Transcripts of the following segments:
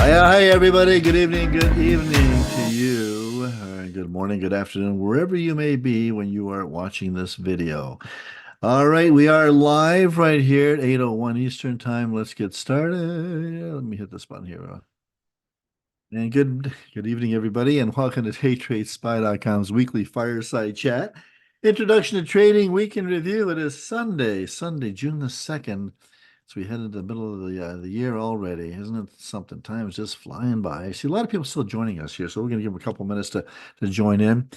Hi, everybody. Good evening. Good evening to you. Good morning, good afternoon, wherever you may be when you are watching this video. All right, we are live right here at 8:01 Eastern Time. Let's get started. Let me hit this button here. And good evening, everybody, and welcome to DayTradeSPY.com's weekly fireside chat. Introduction to Trading Week in Review. It is Sunday, June the 2nd. So we head into the middle of the year already. Isn't it something? Time is just flying by. I see a lot of people still joining us here, so we're going to give them a couple minutes to join in.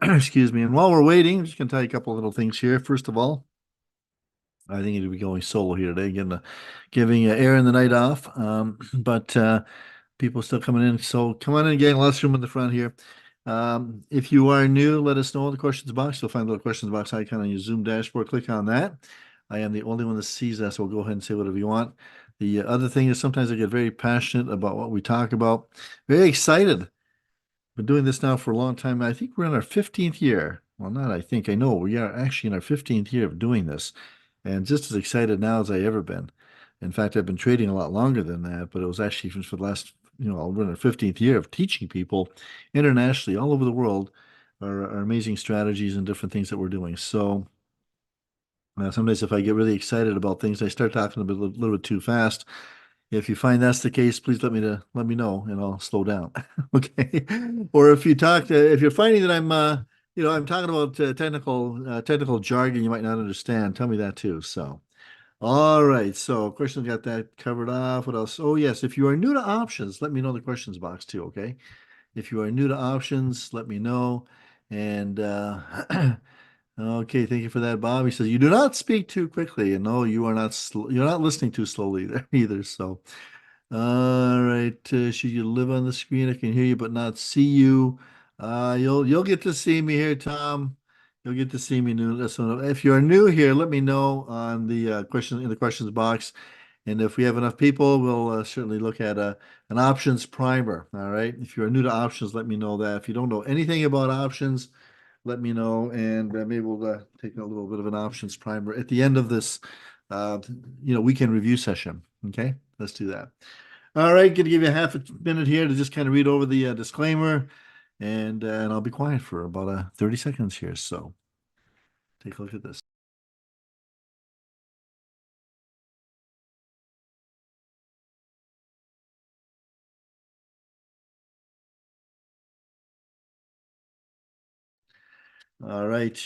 Excuse me. And while we're waiting, I'm just going to tell you a couple of little things here. First of all, I think it'll be going solo here today, giving Aaron the night off. But people still coming in. So come on in, gang. Lots of room in the front here. If you are new, let us know in the questions box. You'll find the little questions box icon on your Zoom dashboard. Click on that. I am the only one that sees that, so we'll go ahead and say whatever you want. The other thing is sometimes I get very passionate about what we talk about. Very excited. Been doing this now for a long time. I think we're in our 15th year. Well, not I think, I know. We are actually in our 15th year of doing this. And just as excited now as I ever been. In fact, I've been trading a lot longer than that, but it was actually for the last, we're in our 15th year of teaching people internationally all over the world our amazing strategies and different things that we're doing. So sometimes if I get really excited about things, I start talking a little bit too fast. If you find that's the case, please let me know, and I'll slow down. Okay. Or if you're finding that I'm talking about technical jargon you might not understand, tell me that too. So, all right. So, questions got that covered off. What else? Oh, yes. If you are new to options, let me know in the questions box too. Okay. If you are new to options, let me know. And okay, thank you for that, Bob. He says you do not speak too quickly, and no, you're not listening too slowly there either. So, all right, should you live on the screen? I can hear you but not see you. You'll get to see me here, Tom. You'll get to see me new. So if you're new here, let me know on the question in the questions box. And if we have enough people, we'll certainly look at an options primer. All right. If you're new to options, let me know that. If you don't know anything about options, let me know, and maybe we'll take a little bit of an options primer at the end of this, weekend review session. Okay, let's do that. All right, going to give you half a minute here to just kind of read over the disclaimer, and I'll be quiet for about 30 seconds here. So take a look at this. All right.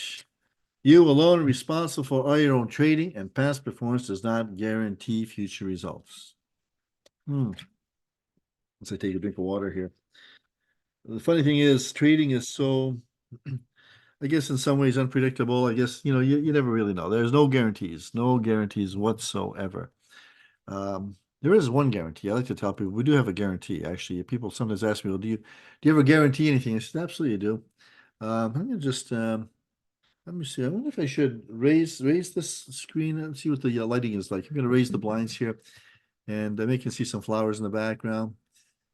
You alone are responsible for all your own trading, and past performance does not guarantee future results. Let's take a drink of water here. The funny thing is, trading is so, I guess, in some ways unpredictable. I guess, you never really know. There's no guarantees whatsoever. There is one guarantee. I like to tell people we do have a guarantee. Actually, people sometimes ask me, "Well, do you ever guarantee anything?" I said, "Absolutely, do." I'm gonna just let me see. I wonder if I should raise this screen and see what the lighting is like. I'm gonna raise the blinds here, and I make you see some flowers in the background.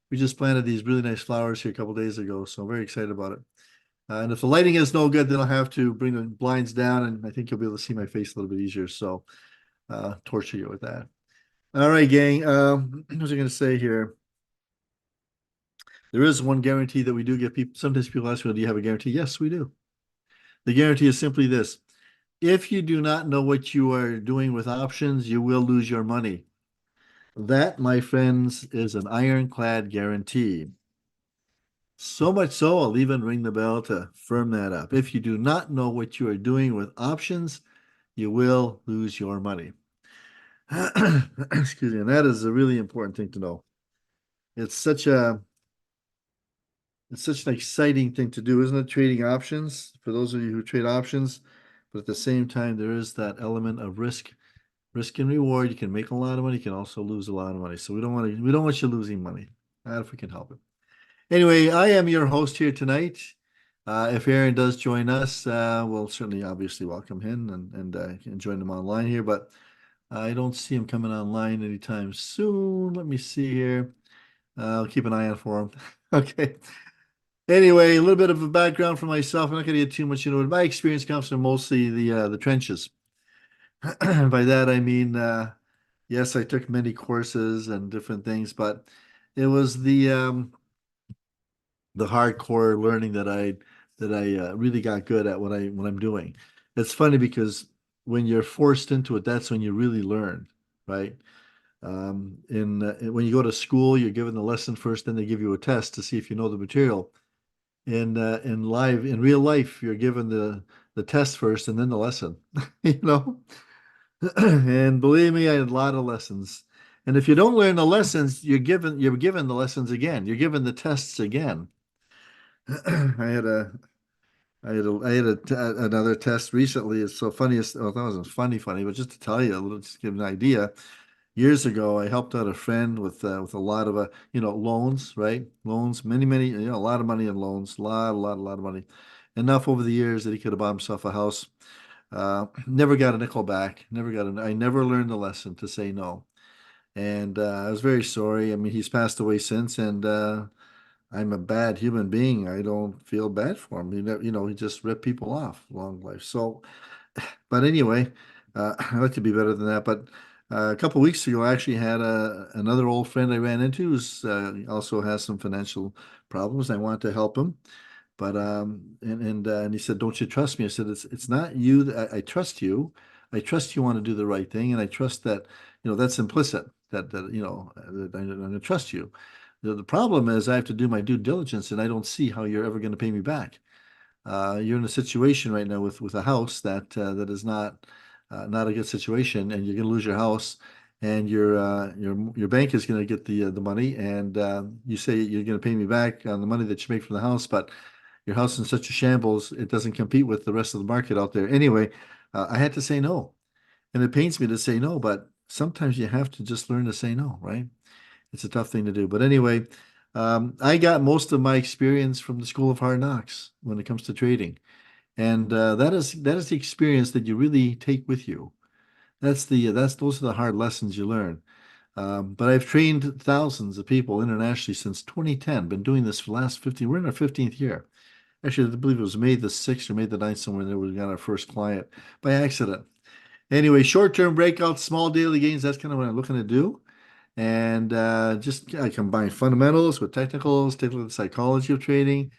We just planted these really nice flowers here a couple days ago, so I'm very excited about it. And if the lighting is no good, then I'll have to bring the blinds down, and I think you'll be able to see my face a little bit easier. So, torture you with that. All right, gang. What was I going to say here? There is one guarantee that we do get people. Sometimes people ask me, "Do you have a guarantee?" Yes, we do. The guarantee is simply this: if you do not know what you are doing with options, you will lose your money. That, my friends, is an ironclad guarantee. So much so, I'll even ring the bell to firm that up. If you do not know what you are doing with options, you will lose your money. Excuse me. And that is a really important thing to know. It's such a it's such an exciting thing to do, isn't it? Trading options for those of you who trade options, but at the same time, there is that element of risk and reward. You can make a lot of money, you can also lose a lot of money. So we don't want you losing money. Not if we can help it. Anyway, I am your host here tonight. If Aaron does join us, we'll certainly obviously welcome him and join him online here, but I don't see him coming online anytime soon. Let me see here. I'll keep an eye out for him. Okay. Anyway, a little bit of a background for myself. I'm not going to get too much into it. My experience comes from mostly the trenches. By that I mean, yes, I took many courses and different things, but it was the hardcore learning that I really got good at what I'm doing. It's funny because when you're forced into it, that's when you really learn, right? When you go to school, you're given the lesson first, then they give you a test to see if you know the material. In real life, you're given the test first and then the lesson, you know? And believe me, I had a lot of lessons. And if you don't learn the lessons, you're given the lessons again. You're given the tests again. I had a another test recently. It's so funny. Well, that wasn't funny, but just to tell you, just give an idea. Years ago, I helped out a friend with a lot of loans, right? Loans, many, a lot of money in loans, a lot of money. Enough over the years that he could have bought himself a house. Never got a nickel back. I never learned the lesson to say no. And I was very sorry. I mean, he's passed away since, and I'm a bad human being. I don't feel bad for him. He just ripped people off long life. So, but anyway, I like to be better than that. But a couple of weeks ago, I actually had another old friend I ran into who's also has some financial problems. I wanted to help him. But and he said, "Don't you trust me?" I said, "It's not you. I trust you. I trust you want to do the right thing, and I trust that that's implicit. That I'm going to trust you. The problem is I have to do my due diligence, and I don't see how you're ever going to pay me back. You're in a situation right now with a house that is not a good situation, and you're going to lose your house." And your bank is going to get the money, and you say you're going to pay me back on the money that you make from the house, but your house is in such a shambles, it doesn't compete with the rest of the market out there. Anyway, I had to say no. And it pains me to say no, but sometimes you have to just learn to say no, right? It's a tough thing to do. But anyway, I got most of my experience from the School of Hard Knocks when it comes to trading. And that is the experience that you really take with you. Those are the hard lessons you learn. But I've trained thousands of people internationally since 2010. Been doing this for the last 15. We're in our 15th year. Actually, I believe it was May the 6th or May the 9th, somewhere in there, we got our first client by accident. Anyway, short-term breakouts, small daily gains, that's kind of what I'm looking to do. And just I combine fundamentals with technicals, take a look at the psychology of trading.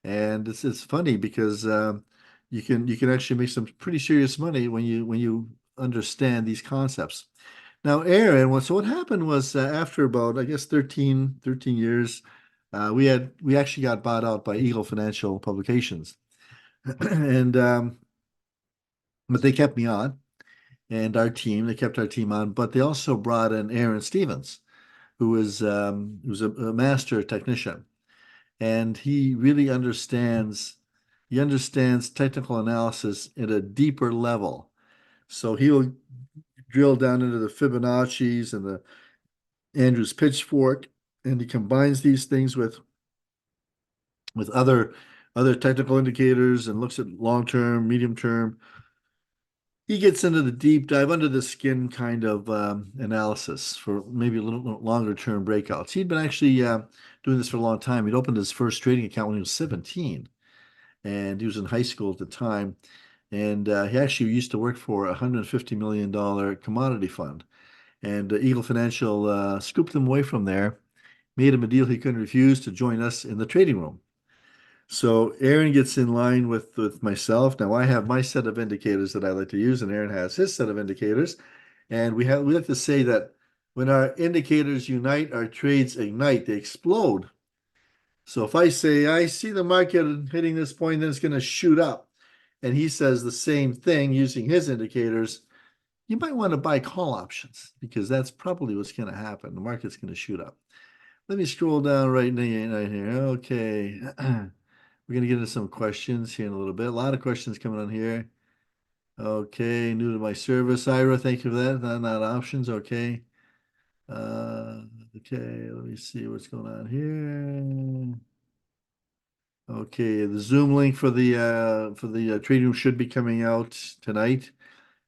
And it's funny because you can actually make some pretty serious money when you understand these concepts. Now, Aaron, so what happened was after about, I guess, 13 years, we actually got bought out by Eagle Financial Publications. And but they kept me on and they kept our team on, but they also brought in Aaron Stevens, who's a master technician, and he understands technical analysis at a deeper level. So he'll drill down into the Fibonacci's and the Andrews pitchfork, and he combines these things with other technical indicators and looks at long term, medium term. He gets into the deep dive under the skin kind of analysis for maybe a little longer term breakouts. He'd been actually doing this for a long time. He'd opened his first trading account when he was 17, and he was in high school at the time. And he actually used to work for a $150 million commodity fund. And Eagle Financial scooped him away from there, made him a deal he couldn't refuse to join us in the trading room. So Aaron gets in line with myself. Now I have my set of indicators that I like to use, and Aaron has his set of indicators. And we like to say that when our indicators unite, our trades ignite, they explode. So if I say I see the market hitting this point, then it's going to shoot up, and he says the same thing using his indicators, you might want to buy call options because that's probably what's going to happen. The market's going to shoot up. Let me scroll down right here. Okay. We're going to get into some questions here in a little bit. A lot of questions coming on here. Okay, new to my service. Ira, thank you for that. Not options. Okay. Uh, okay, let me see what's going on here. Okay, the Zoom link for the trading room should be coming out tonight.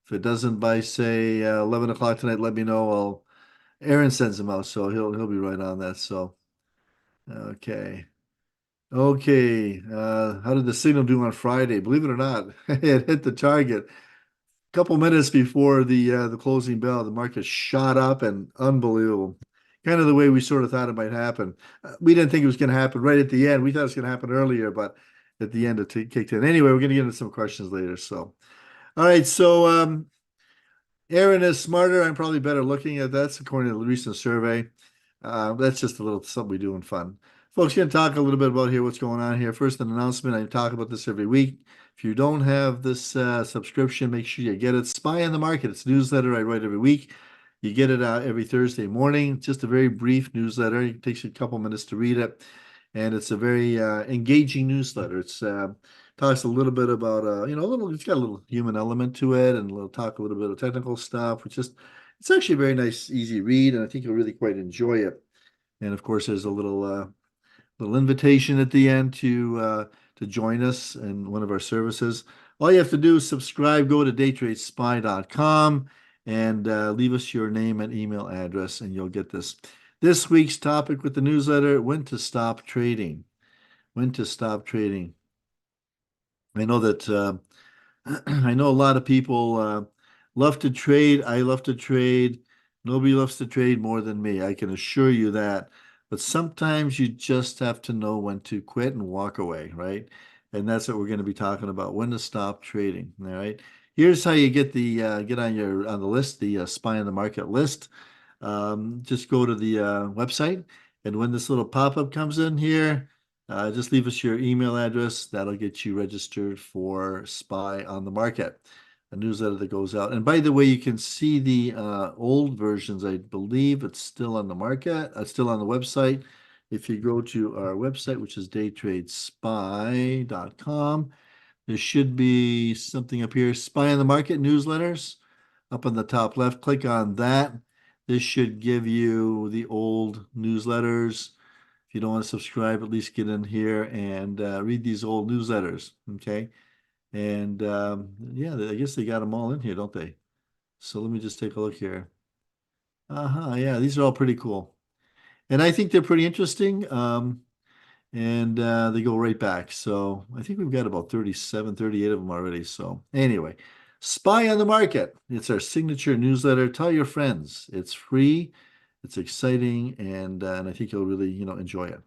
If it doesn't by say 11 o'clock tonight, let me know. Aaron sends them out, so he'll be right on that. So okay. Okay, how did the signal do on Friday? Believe it or not, it hit the target. A couple minutes before the closing bell, the market shot up and unbelievable. kind of the way we sort of thought it might happen. We didn't think it was going to happen right at the end. We thought it was going to happen earlier, but at the end it kicked in. Anyway, we're going to get into some questions later. So, all right. So, Aaron is smarter. I'm probably better looking at that, according to the recent survey. That's just a little something we do in fun. Folks, going to talk a little bit about here what's going on here. First, an announcement. I talk about this every week. If you don't have this subscription, make sure you get it. Spy on the Market. It's a newsletter I write every week. You get it every Thursday morning. Just a very brief newsletter. It takes you a couple minutes to read it, and it's a very engaging newsletter. It's talks a little bit about a little. It's got a little human element to it, and we'll talk a little bit of technical stuff. It's actually a very nice, easy read, and I think you'll really quite enjoy it. And of course, there's a little invitation at the end to join us in one of our services. All you have to do is subscribe. Go to DayTradeSPY.com and leave us your name and email address, and you'll get this. This week's topic with the newsletter: when to stop trading. When to stop trading. I know that I know a lot of people love to trade. I love to trade. Nobody loves to trade more than me. I can assure you that. But sometimes you just have to know when to quit and walk away, right? And that's what we're going to be talking about, when to stop trading. All right. Here's how you get the get on the list, the Spy on the Market list. Just go to the website, and when this little pop-up comes in here, just leave us your email address. That'll get you registered for Spy on the Market, a newsletter that goes out. And by the way, you can see the old versions. I believe it's still on the market. It's still on the website. If you go to our website, which is daytradespy.com, there should be something up here, Spy on the Market newsletters. Up on the top left, click on that. This should give you the old newsletters. If you don't want to subscribe, at least get in here and read these old newsletters, okay? And yeah, I guess they got them all in here, don't they? So let me just take a look here. Yeah, these are all pretty cool. And I think they're pretty interesting. And they go right back. So I think we've got about 37, 38 of them already. So anyway, Spy on the Market. It's our signature newsletter. Tell your friends. It's free. It's exciting, and I think you'll really, enjoy it.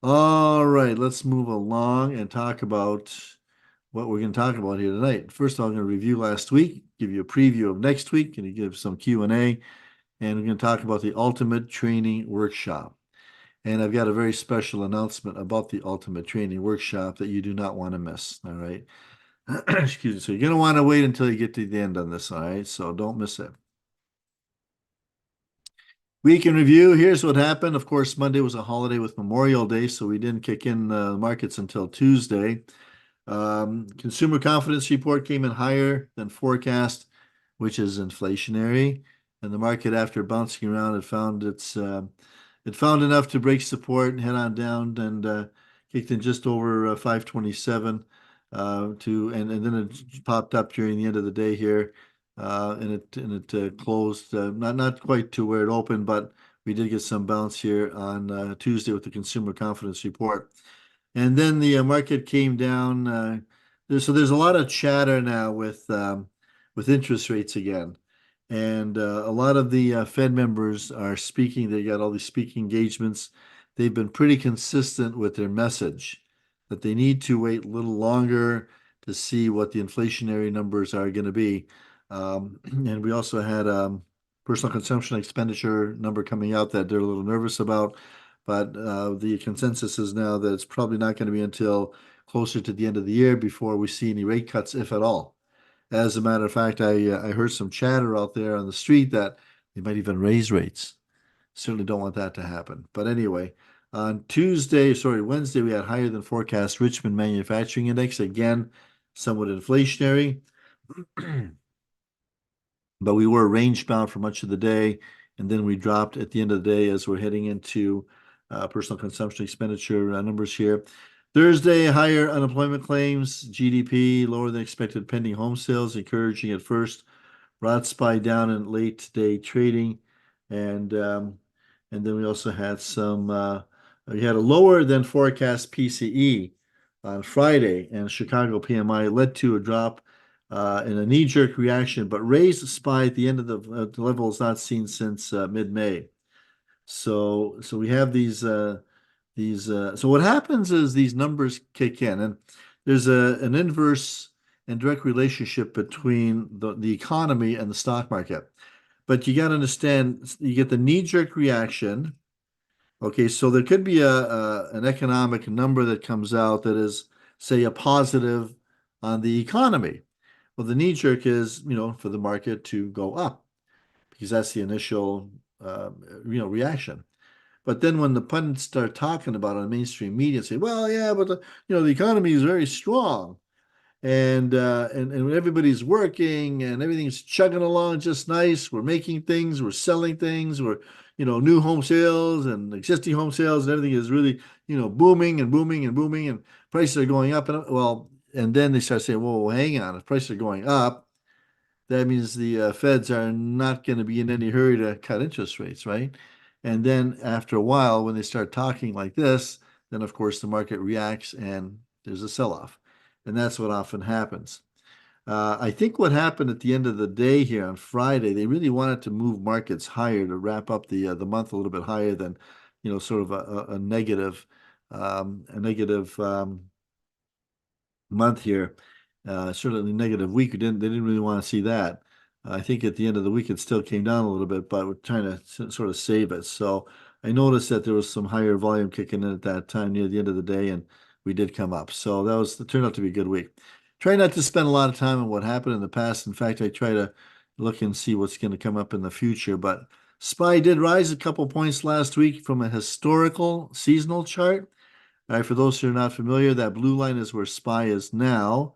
All right, let's move along and talk about what we're going to talk about here tonight. First of all, I'm going to review last week, give you a preview of next week, and give some Q&A, and we're going to talk about the Ultimate Training Workshop. And I've got a very special announcement about the Ultimate Training Workshop that you do not want to miss, all right? Excuse me. So you're going to want to wait until you get to the end on this, all right? So don't miss it. Week in review. Here's what happened. Of course, Monday was a holiday with Memorial Day, so we didn't kick in the markets until Tuesday. Consumer confidence report came in higher than forecast, which is inflationary. And the market, after bouncing around, it found enough to break support and head on down and kicked in just over 527 and then it popped up during the end of the day here. And it closed not quite to where it opened, but we did get some bounce here on Tuesday with the consumer confidence report. And then the market came down. So there's a lot of chatter now with interest rates again. And a lot of the Fed members are speaking. They got all these speaking engagements. They've been pretty consistent with their message that they need to wait a little longer to see what the inflationary numbers are going to be. And we also had personal consumption expenditure number coming out that they're a little nervous about. But the consensus is now that it's probably not going to be until closer to the end of the year before we see any rate cuts, if at all. As a matter of fact, I heard some chatter out there on the street that they might even raise rates. Certainly don't want that to happen. But anyway, on Wednesday, we had higher than forecast Richmond Manufacturing Index. Again, somewhat inflationary. But we were range bound for much of the day, and then we dropped at the end of the day as we're heading into personal consumption expenditure numbers here. Thursday, higher unemployment claims, GDP lower than expected pending home sales, encouraging at first. Brought SPY down in late day trading, and then we also had we had a lower than forecast PCE on Friday, and Chicago PMI led to a drop in a knee-jerk reaction, but raised SPY at the end of the levels not seen since mid-May. So we have so what happens is these numbers kick in, and there's an inverse and direct relationship between the economy and the stock market. But you got to understand, you get the knee-jerk reaction. Okay, so there could be an economic number that comes out that is, say, a positive on the economy. Well, the knee-jerk is, for the market to go up because that's the initial, reaction. But then when the pundits start talking about it on mainstream media and say, well, yeah, but the economy is very strong and everybody's working and everything's chugging along just nice. We're making things, we're selling things, we're, new home sales and existing home sales and everything is really, booming and booming and booming and prices are going up and well, and then they start saying, whoa, hang on, if prices are going up, that means the feds are not going to be in any hurry to cut interest rates, right? And then after a while, when they start talking like this, then of course the market reacts and there's a sell-off. And that's what often happens. I think what happened at the end of the day here on Friday, they really wanted to move markets higher to wrap up the month a little bit higher than, sort of a negative, month here. Certainly negative week. They didn't really want to see that. I think at the end of the week it still came down a little bit, but we're trying to sort of save it. So I noticed that there was some higher volume kicking in at that time near the end of the day, and we did come up. So it turned out to be a good week. Try not to spend a lot of time on what happened in the past. In fact, I try to look and see what's going to come up in the future. But SPY did rise a couple points last week from a historical seasonal chart. All right, for those who are not familiar, that blue line is where SPY is now,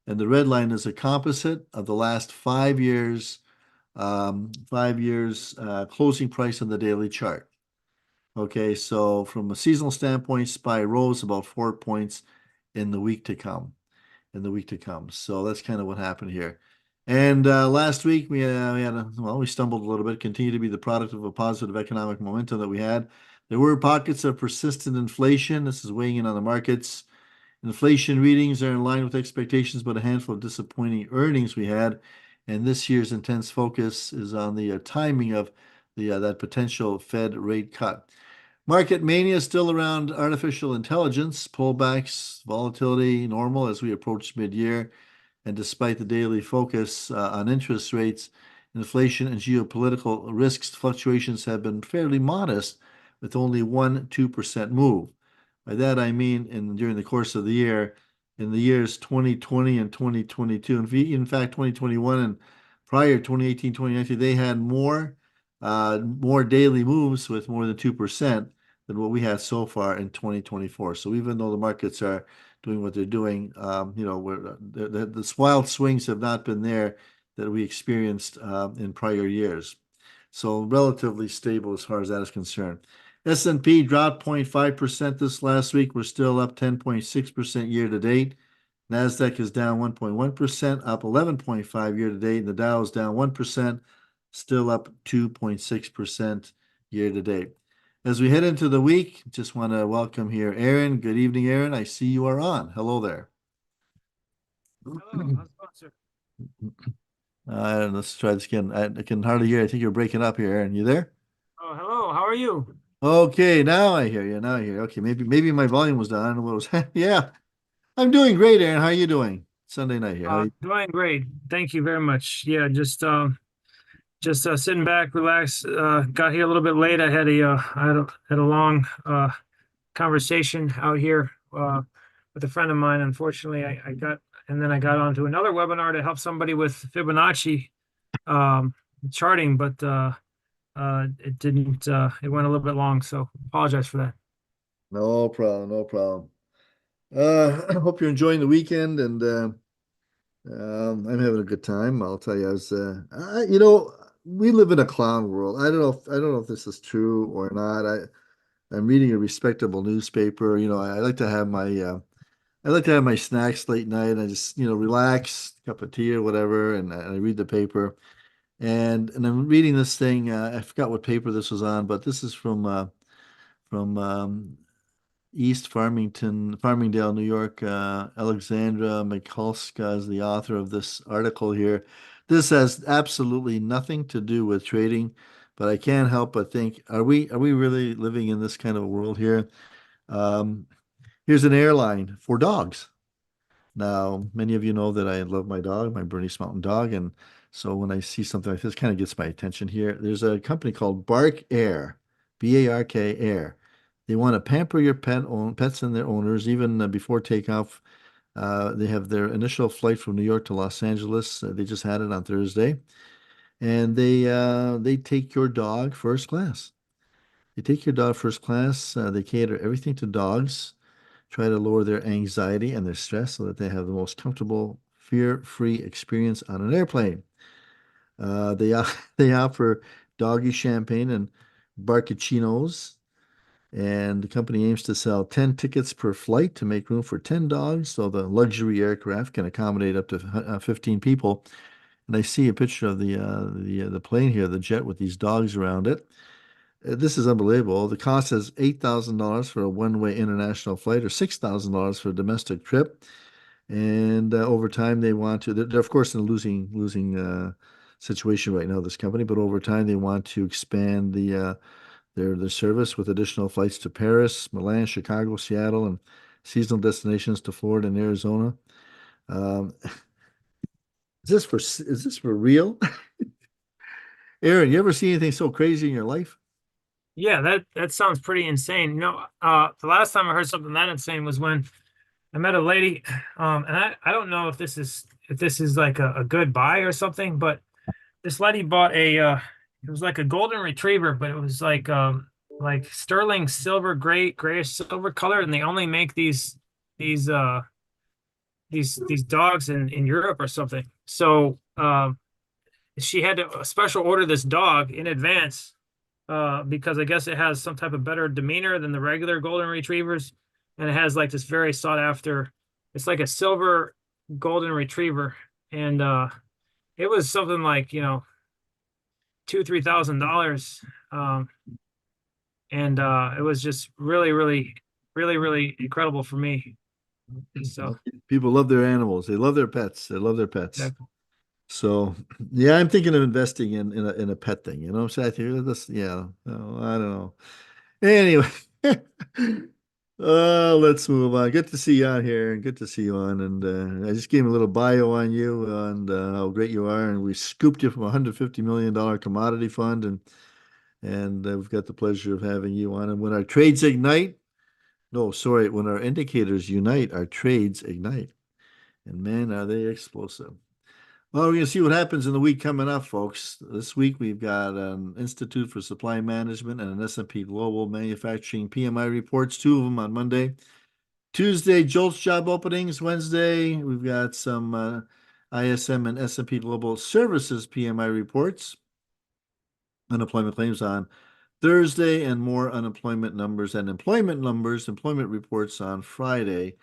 and the red line is a composite of the last 5 years, 5 years closing price on the daily chart. Okay, so from a seasonal standpoint, SPY rose about 4 points in the week to come. So that's kind of what happened here. And last week we stumbled a little bit. Continue to be the product of a positive economic momentum that we had. There were pockets of persistent inflation. This is weighing in on the markets. Inflation readings are in line with expectations, but a handful of disappointing earnings we had. And this year's intense focus is on the timing of the that potential Fed rate cut. Market mania is still around artificial intelligence, pullbacks, volatility normal as we approach mid-year. And despite the daily focus on interest rates, inflation and geopolitical risks fluctuations have been fairly modest, with only 1-2% move. By that I mean during the course of the year, in the years 2020 and 2022, and in fact 2021 and prior 2018, 2019, they had more daily moves with more than 2% than what we had so far in 2024. So even though the markets are doing what they're doing, the wild swings have not been there that we experienced in prior years. So relatively stable as far as that is concerned. S&P dropped 0.5% this last week. We're still up 10.6% year to date. NASDAQ is down 1.1%, up 11.5% year to date. And the Dow is down 1%, still up 2.6% year to date. As we head into the week, just want to welcome here Aaron. Good evening, Aaron. I see you are on. Hello there. Hello, how's it going, sir? Let's try this again. I can hardly hear. I think you're breaking up here, Aaron. You there? Oh, hello, how are you? Okay, now I hear you. Now I hear you. Okay, maybe my volume was down. I don't know what was. Yeah, I'm doing great, Aaron. How are you doing? Sunday night here. How you? Doing great. Thank you very much. Yeah, just sitting back, relaxed. Got here a little bit late. I had a long conversation out here with a friend of mine. Unfortunately, I got onto another webinar to help somebody with Fibonacci um, charting, but it didn't. It went a little bit long, so apologize for that. No problem. No problem. I hope you're enjoying the weekend, and I'm having a good time. I'll tell you, we live in a clown world. I don't know if this is true or not. I'm reading a respectable newspaper. I like to have my snacks late night. I just, relax, cup of tea or whatever, and I read the paper. And I'm reading this thing. I forgot what paper this was on, but this is from East Farmingdale, New York. Alexandra Mikulska is the author of this article here. This has absolutely nothing to do with trading, but I can't help but think, are we really living in this kind of a world here? Um, Here's an airline for dogs. Now, many of you know that I love my dog, my Bernese Mountain Dog, and so when I see something like this, kind of gets my attention here. There's a company called Bark Air, Bark Air. They want to pamper your pets and their owners even before takeoff. They have their initial flight from New York to Los Angeles. They just had it on Thursday, and they take your dog first class. They take your dog first class. They cater everything to dogs, try to lower their anxiety and their stress so that they have the most comfortable, fear-free experience on an airplane. They offer doggy champagne and barcachinos, and the company aims to sell 10 tickets per flight to make room for 10 dogs, so the luxury aircraft can accommodate up to 15 people. And I see a picture of the plane here, the jet with these dogs around it. This is unbelievable. The cost is $8,000 for a one-way international flight or $6,000 for a domestic trip. And over time, they want to. They're of course in a losing situation right now, this company. But over time, they want to expand their service with additional flights to Paris, Milan, Chicago, Seattle, and seasonal destinations to Florida and Arizona. Is this for real? Aaron, you ever see anything so crazy in your life? Yeah, that sounds pretty insane. The last time I heard something that insane was when I met a lady, and I don't know if this is like a good buy or something, but this lady bought it was like a golden retriever, but it was like sterling silver, grayish silver color, and they only make these these dogs in Europe or something. So she had to special order this dog in advance because I guess it has some type of better demeanor than the regular golden retrievers, and it has like this very sought after. It's like a silver golden retriever, and it was something like $2,000-3,000, um, and it was just really incredible for me. So People love their animals. They love their pets. They love their pets. exactly. So yeah, I'm thinking of investing in a pet thing. You know what I'm saying? I think this, yeah. No, I don't know. Anyway, let's move on. Good to see you on here, and good to see you on. And I just gave a little bio on you and how great you are. And we scooped you from a $150 million commodity fund, and we've got the pleasure of having you on. And when our trades ignite, no, sorry, when our indicators unite, our trades ignite. And man, are they explosive. Well, we're going to see what happens in the week coming up, folks. This week we've got an Institute for Supply Management and an S&P Global Manufacturing PMI reports, two of them on Monday. Tuesday, JOLTS job openings. Wednesday, we've got some ISM and S&P Global Services PMI reports. Unemployment claims on Thursday, and more unemployment numbers and employment reports on Friday.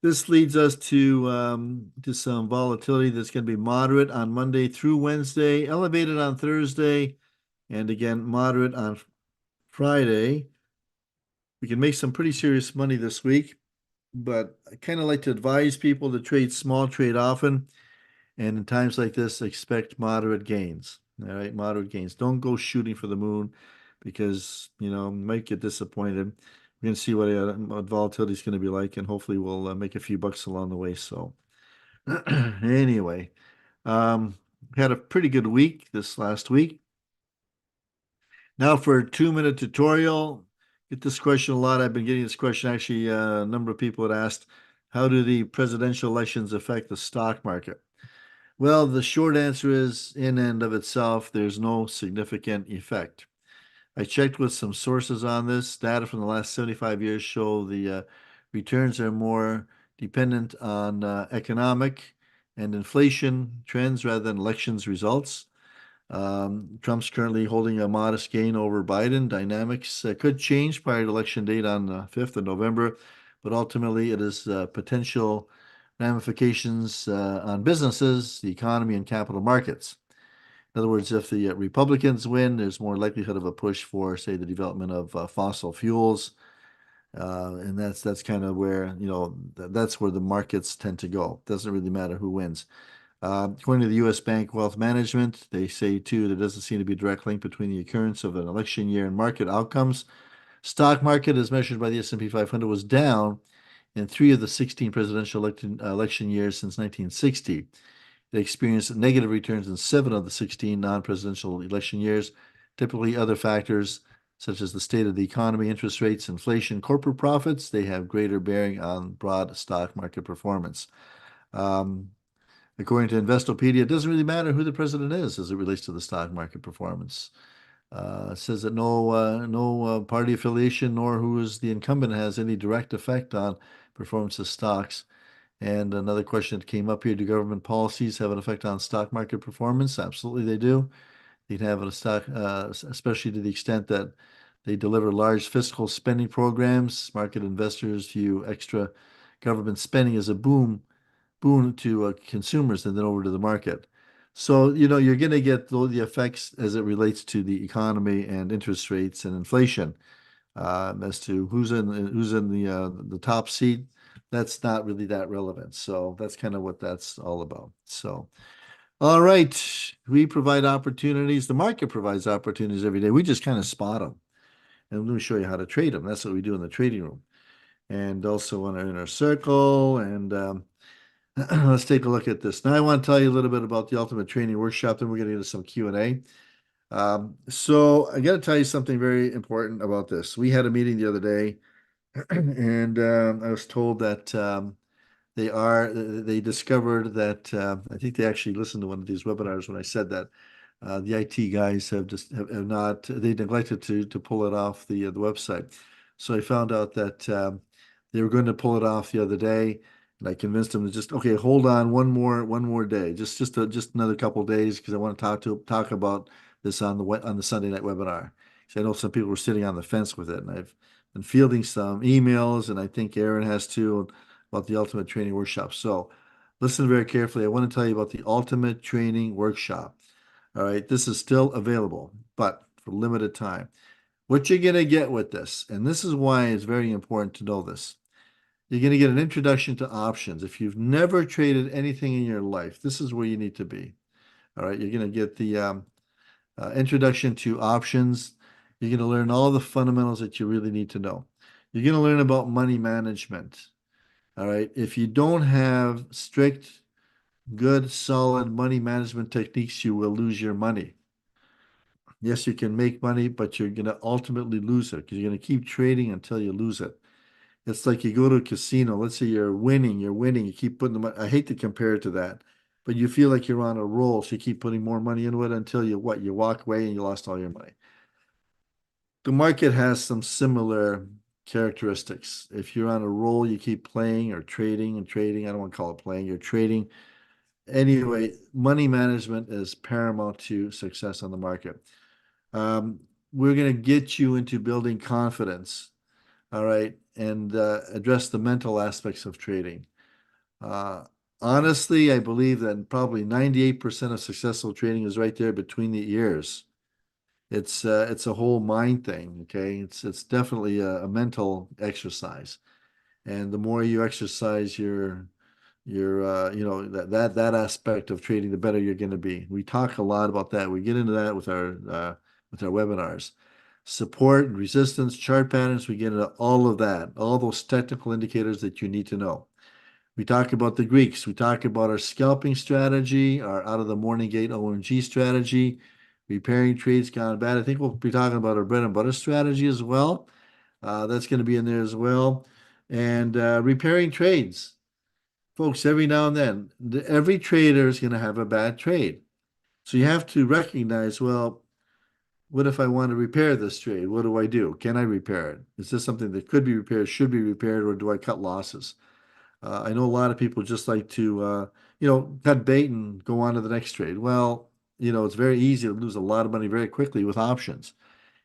This leads us to some volatility that's going to be moderate on Monday through Wednesday, elevated on Thursday, and again moderate on Friday. We can make some pretty serious money this week, but I kind of like to advise people to trade small, trade often, and in times like this, expect moderate gains. All right, moderate gains. Don't go shooting for the moon because you might get disappointed. We're going to see what volatility is going to be like, and hopefully we'll make a few bucks along the way. So anyway, um, had a pretty good week this last week. Now for a 2-minute tutorial. Get this question a lot. I've been getting this question. Actually, a number of people had asked, how do the presidential elections affect the stock market? Well, the short answer is, in and of itself, there's no significant effect. I checked with some sources on this. Data from the last 75 years show the returns are more dependent on economic and inflation trends rather than elections results. Trump's currently holding a modest gain over Biden. Dynamics could change prior to election date on the 5th of November, but ultimately it is potential ramifications on businesses, the economy, and capital markets. In other words, if the Republicans win, there's more likelihood of a push for, say, the development of fossil fuels, and that's kind of where that's where the markets tend to go. Doesn't really matter who wins. According to the U.S. Bank Wealth Management, they say too there doesn't seem to be a direct link between the occurrence of an election year and market outcomes. Stock market, as measured by the S&P 500, was down in three of the 16 presidential election years since 1960. It experienced negative returns in seven of the 16 non-presidential election years. Typically, other factors such as the state of the economy, interest rates, inflation, corporate profits, they have greater bearing on broad stock market performance. Um, According to Investopedia, it doesn't really matter who the president is as it relates to the stock market performance. It says that no party affiliation nor who is the incumbent has any direct effect on performance of stocks. And another question that came up here, do government policies have an effect on stock market performance? Absolutely, they do. They can have a stock, especially to the extent that they deliver large fiscal spending programs. Market investors view extra government spending as a boon to consumers and then over to the market. So, you're going to get the effects as it relates to the economy and interest rates and inflation. As to who's in the top seat, that's not really that relevant. So that's kind of what that's all about. So, all right, we provide opportunities. The market provides opportunities every day. We just kind of spot them, and let me show you how to trade them. That's what we do in the trading room, and also in our inner circle. And let's take a look at this. Now, I want to tell you a little bit about the Ultimate Training Workshop. Then we're going to get into some Q&A. So I got to tell you something very important about this. We had a meeting the other day, and I was told that they discovered that I think they actually listened to one of these webinars when I said that the IT guys have not they neglected to pull it off the website. So I found out that they were going to pull it off the other day, and I convinced them to just okay, hold on one more day, just another couple of days because I want to talk about this on the Sunday night webinar. So I know some people were sitting on the fence with it, and I've been fielding some emails, and I think Aaron has too about the Ultimate Training Workshop. So listen very carefully. I want to tell you about the Ultimate Training Workshop. All right, this is still available, but for limited time. What you're going to get with this, and this is why it's very important to know this, you're going to get an introduction to options. If you've never traded anything in your life, this is where you need to be. All right, you're going to get the introduction to options. You're going to learn all the fundamentals that you really need to know. You're going to learn about money management. All right. If you don't have strict, good, solid money management techniques, you will lose your money. Yes, you can make money, but you're going to ultimately lose it because you're going to keep trading until you lose it. It's like you go to a casino. Let's say you're winning, you keep putting the money. I hate to compare it to that, but you feel like you're on a roll, so you keep putting more money into it until you walk away and you lost all your money. The market has some similar characteristics. If you're on a roll, you keep playing or trading and trading. I don't want to call it playing, you're trading. Anyway, money management is paramount to success on the market. We're going to get you into building confidence, all right, and address the mental aspects of trading. Uh, Honestly, I believe that probably 98% of successful trading is right there between the ears. It's a whole mind thing, okay? It's definitely a mental exercise. And the more you exercise that aspect of trading, the better you're going to be. We talk a lot about that. We get into that with our webinars. Support and resistance, chart patterns, we get into all of that, all those technical indicators that you need to know. We talk about the Greeks. We talk about our scalping strategy, our out of the morning gate OMG strategy, repairing trades gone bad. I think we'll be talking about our bread and butter strategy as well. That's going to be in there as well. And repairing trades. Folks, every now and then, every trader is going to have a bad trade. So you have to recognize, well, what if I want to repair this trade? What do I do? Can I repair it? Is this something that could be repaired, should be repaired, or do I cut losses? I know a lot of people just like to, cut bait and go on to the next trade. Well, it's very easy to lose a lot of money very quickly with options.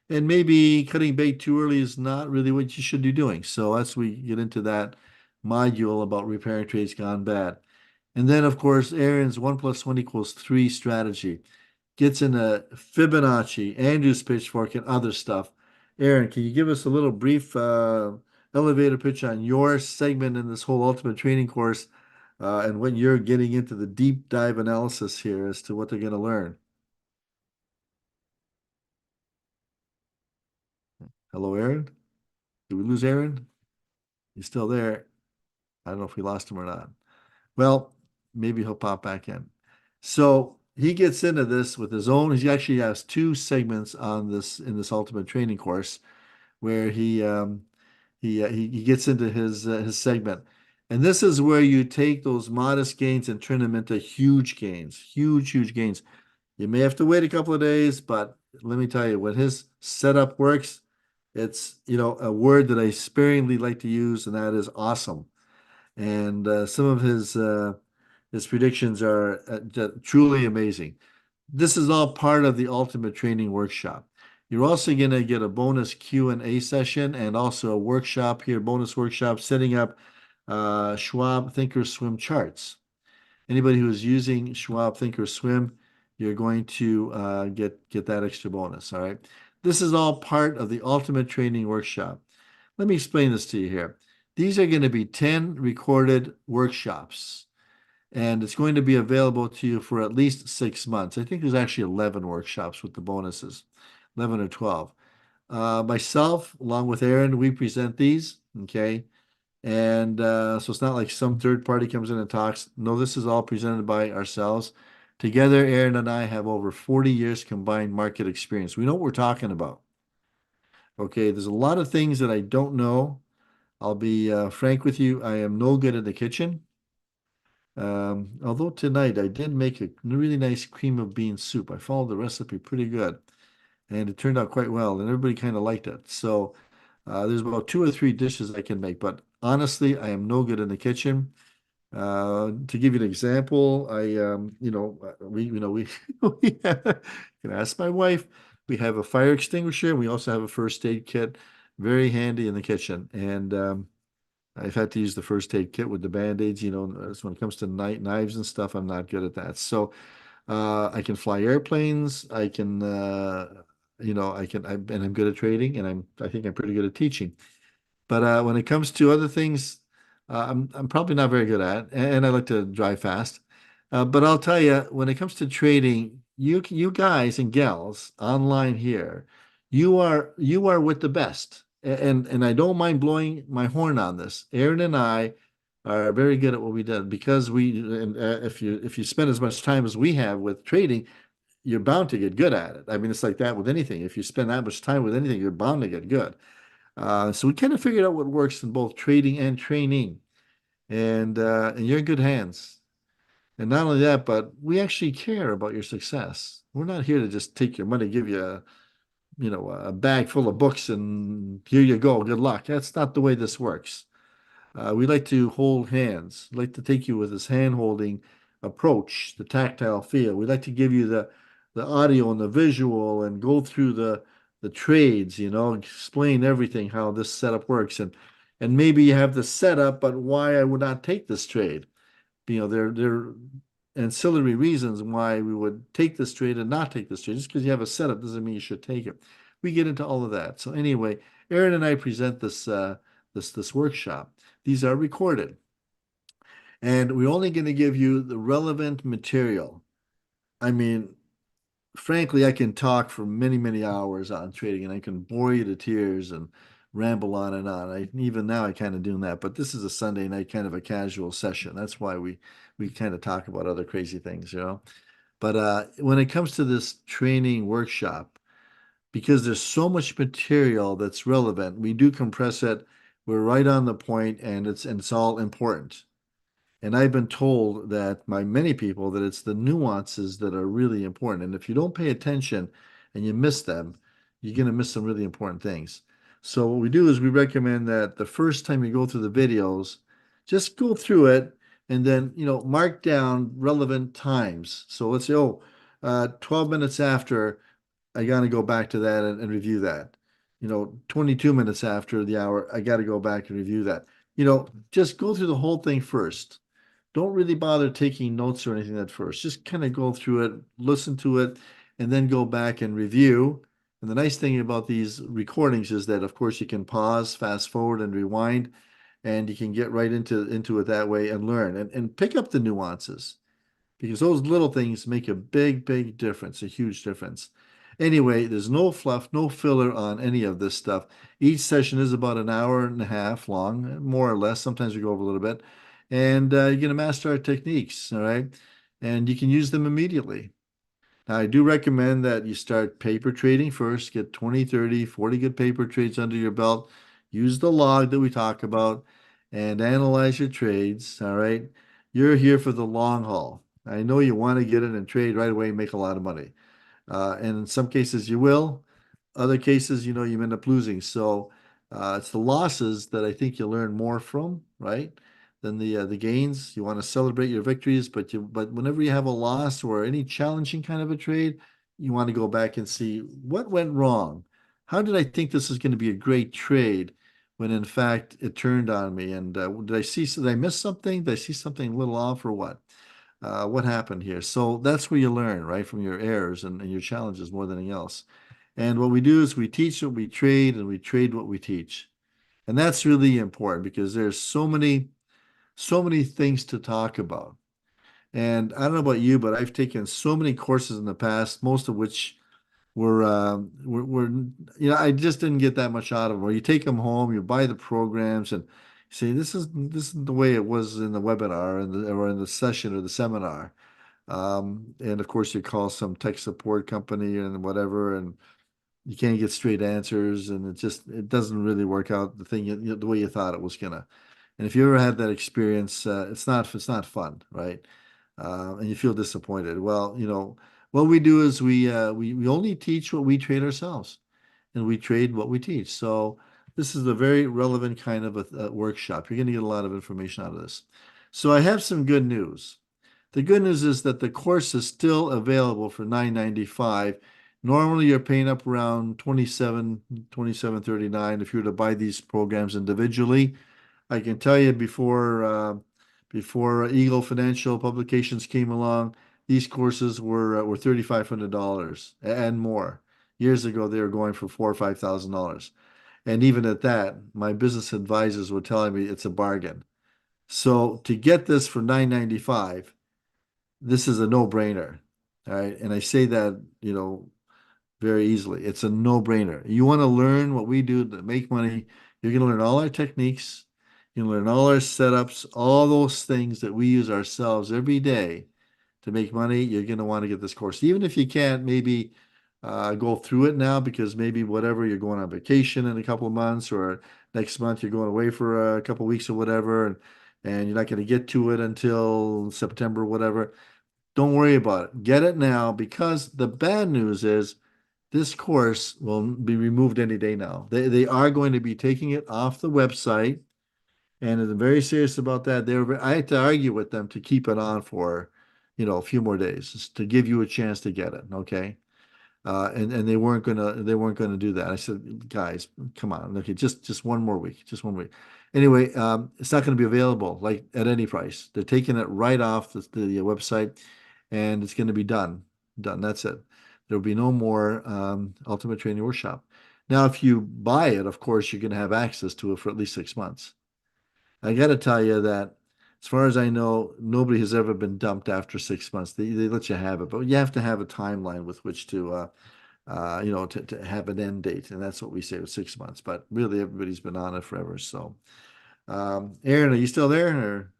And maybe cutting bait too early is not really what you should be doing. So as we get into that module about repairing trades gone bad. And then, of course, Aaron's 1 + 1 = 3 strategy gets into Fibonacci, Andrew's pitchfork, and other stuff. Aaron, can you give us a little brief elevator pitch on your segment in this whole Ultimate Training course and when you're getting into the deep dive analysis here as to what they're going to learn. Hello, Aaron? Did we lose Aaron? He's still there. I don't know if we lost him or not. Well, maybe he'll pop back in. So he gets into this with his own. He actually has two segments on this in this ultimate training course where he gets into his segment. And this is where you take those modest gains and turn them into huge gains, huge gains. You may have to wait a couple of days, but let me tell you, when his setup works, it's, a word that I sparingly like to use, and that is awesome. And some of his predictions are truly amazing. This is all part of the Ultimate Training Workshop. You're also going to get a bonus Q&A session and also a workshop here, bonus workshop, setting up Schwab Thinkorswim charts. Anybody who is using Schwab Thinkorswim, you're going to get that extra bonus. All right. This is all part of the Ultimate Training Workshop. Let me explain this to you here. These are going to be 10 recorded workshops, and it's going to be available to you for at least 6 months. I think there's actually 11 workshops with the bonuses, 11 or 12. Myself, along with Aaron, we present these, okay? And so it's not like some third party comes in and talks. No, this is all presented by ourselves. Together, Aaron and I have over 40 years combined market experience. We know what we're talking about. Okay, there's a lot of things that I don't know. I'll be frank with you. I am no good in the kitchen. Although tonight I did make a really nice cream of bean soup. I followed the recipe pretty good, and it turned out quite well, and everybody kind of liked it. So there's about two or three dishes I can make, but honestly, I am no good in the kitchen. To give you an example, we can ask my wife. We have a fire extinguisher. We also have a first aid kit, very handy in the kitchen, and I've had to use the first aid kit with the band-aids, so when it comes to knives and stuff, I'm not good at that. So I can fly airplanes. I can, and I'm good at trading, and I think I'm pretty good at teaching. But when it comes to other things, I'm probably not very good at, and I like to drive fast. But I'll tell you, when it comes to trading, you guys and gals online here, you are with the best, and I don't mind blowing my horn on this. Aaron and I are very good at what we did because and if you spend as much time as we have with trading, you're bound to get good at it. I mean, it's like that with anything. If you spend that much time with anything, you're bound to get good. So we kind of figured out what works in both trading and training, and you're in good hands. And not only that, but we actually care about your success. We're not here to just take your money, give you a bag full of books, and here you go, good luck. That's not the way this works. We like to hold hands. We like to take you with this hand-holding approach, the tactile feel. We like to give you the audio and the visual and go through the trades, explain everything, how this setup works. And maybe you have the setup, but why I would not take this trade. There are ancillary reasons why we would take this trade and not take this trade. Just because you have a setup doesn't mean you should take it. We get into all of that. So anyway, Aaron and I present this workshop. These are recorded, and we're only going to give you the relevant material. I mean, frankly, I can talk for many hours on trading, and I can bore you to tears and ramble on and on. Even now I kind of doing that, but this is a Sunday night kind of a casual session. That's why we kind of talk about other crazy things. But when it comes to this training workshop, because there's so much material that's relevant, we do compress it. We're right on the point, and it's all important. And I've been told that by many people that it's the nuances that are really important. And if you don't pay attention and you miss them, you're going to miss some really important things. So what we do is we recommend that the first time you go through the videos, just go through it and then, mark down relevant times. So let's say, 12 minutes after, I got to go back to that and review that. 22 minutes after the hour, I got to go back and review that. Just go through the whole thing first. Don't really bother taking notes or anything at first. Just kind of go through it, listen to it, and then go back and review. And the nice thing about these recordings is that, of course, you can pause, fast forward, and rewind. and you can get right into it that way and learn and pick up the nuances because those little things make a big difference, a huge difference. Anyway, there's no fluff, no filler on any of this stuff. Each session is about an hour and a half long, more or less. Sometimes we go over a little bit. And you're going to master our techniques, all right? And you can use them immediately. Now, I do recommend that you start paper trading first, get 20, 30, 40 good paper trades under your belt. Use the log that we talk about and analyze your trades. All right. You're here for the long haul. I know you want to get in and trade right away and make a lot of money. And in some cases you will. Other cases, you end up losing. So it's the losses that I think you learn more from, right? Than the gains. You want to celebrate your victories, but whenever you have a loss or any challenging kind of a trade, you want to go back and see what went wrong. How did I think this is going to be a great trade when in fact it turned on me? And did I miss something? Did I see something a little off or what? What happened here? So that's where you learn, right, from your errors and your challenges more than anything else. And what we do is we teach what we trade and we trade what we teach. And that's really important because there's so many things to talk about. And I don't know about you, but I've taken so many courses in the past, most of which were I just didn't get that much out of them. Or you take them home, you buy the programs, and you say this is the way it was in the webinar or in the session or the seminar. And of course, you call some tech support company and whatever, and you can't get straight answers, and it doesn't really work out the way you thought it was gonna. And if you ever had that experience, it's not fun, right? And you feel disappointed. Well, what we do is we only teach what we trade ourselves, and we trade what we teach. So this is a very relevant kind of a workshop. You're going to get a lot of information out of this. So I have some good news. The good news is that the course is still available for $9.95. Normally, you're paying up around 27, 27.39 if you were to buy these programs individually. I can tell you before Eagle Financial Publications came along, these courses were $3,500 and more. Years ago, they were going for $4,000 or $5,000, and even at that, my business advisors were telling me it's a bargain. So to get this for $9.95, this is a no-brainer. All right, and I say that very easily. It's a no-brainer. You want to learn what we do to make money. You're going to learn all our techniques. You learn all our setups, all those things that we use ourselves every day to make money. You're going to want to get this course, even if you can't maybe go through it now because maybe whatever you're going on vacation in a couple of months or next month you're going away for a couple of weeks or whatever, and you're not going to get to it until September, whatever. Don't worry about it. Get it now because the bad news is this course will be removed any day now. They are going to be taking it off the website, and they're very serious about that. I had to argue with them to keep it on for, a few more days just to give you a chance to get it. Okay. And they weren't gonna do that. I said, guys, come on, okay, just one more week, just one week. Anyway, it's not going to be available like at any price. They're taking it right off the website, and it's going to be done. Done. That's it. There'll be no more Ultimate Training Workshop. Now, if you buy it, of course, you're going to have access to it for at least 6 months. I got to tell you that, as far as I know, nobody has ever been dumped after 6 months. They let you have it, but you have to have a timeline with which to have an end date, and that's what we say with 6 months. But really, everybody's been on it forever. So, Aaron, are you still there, or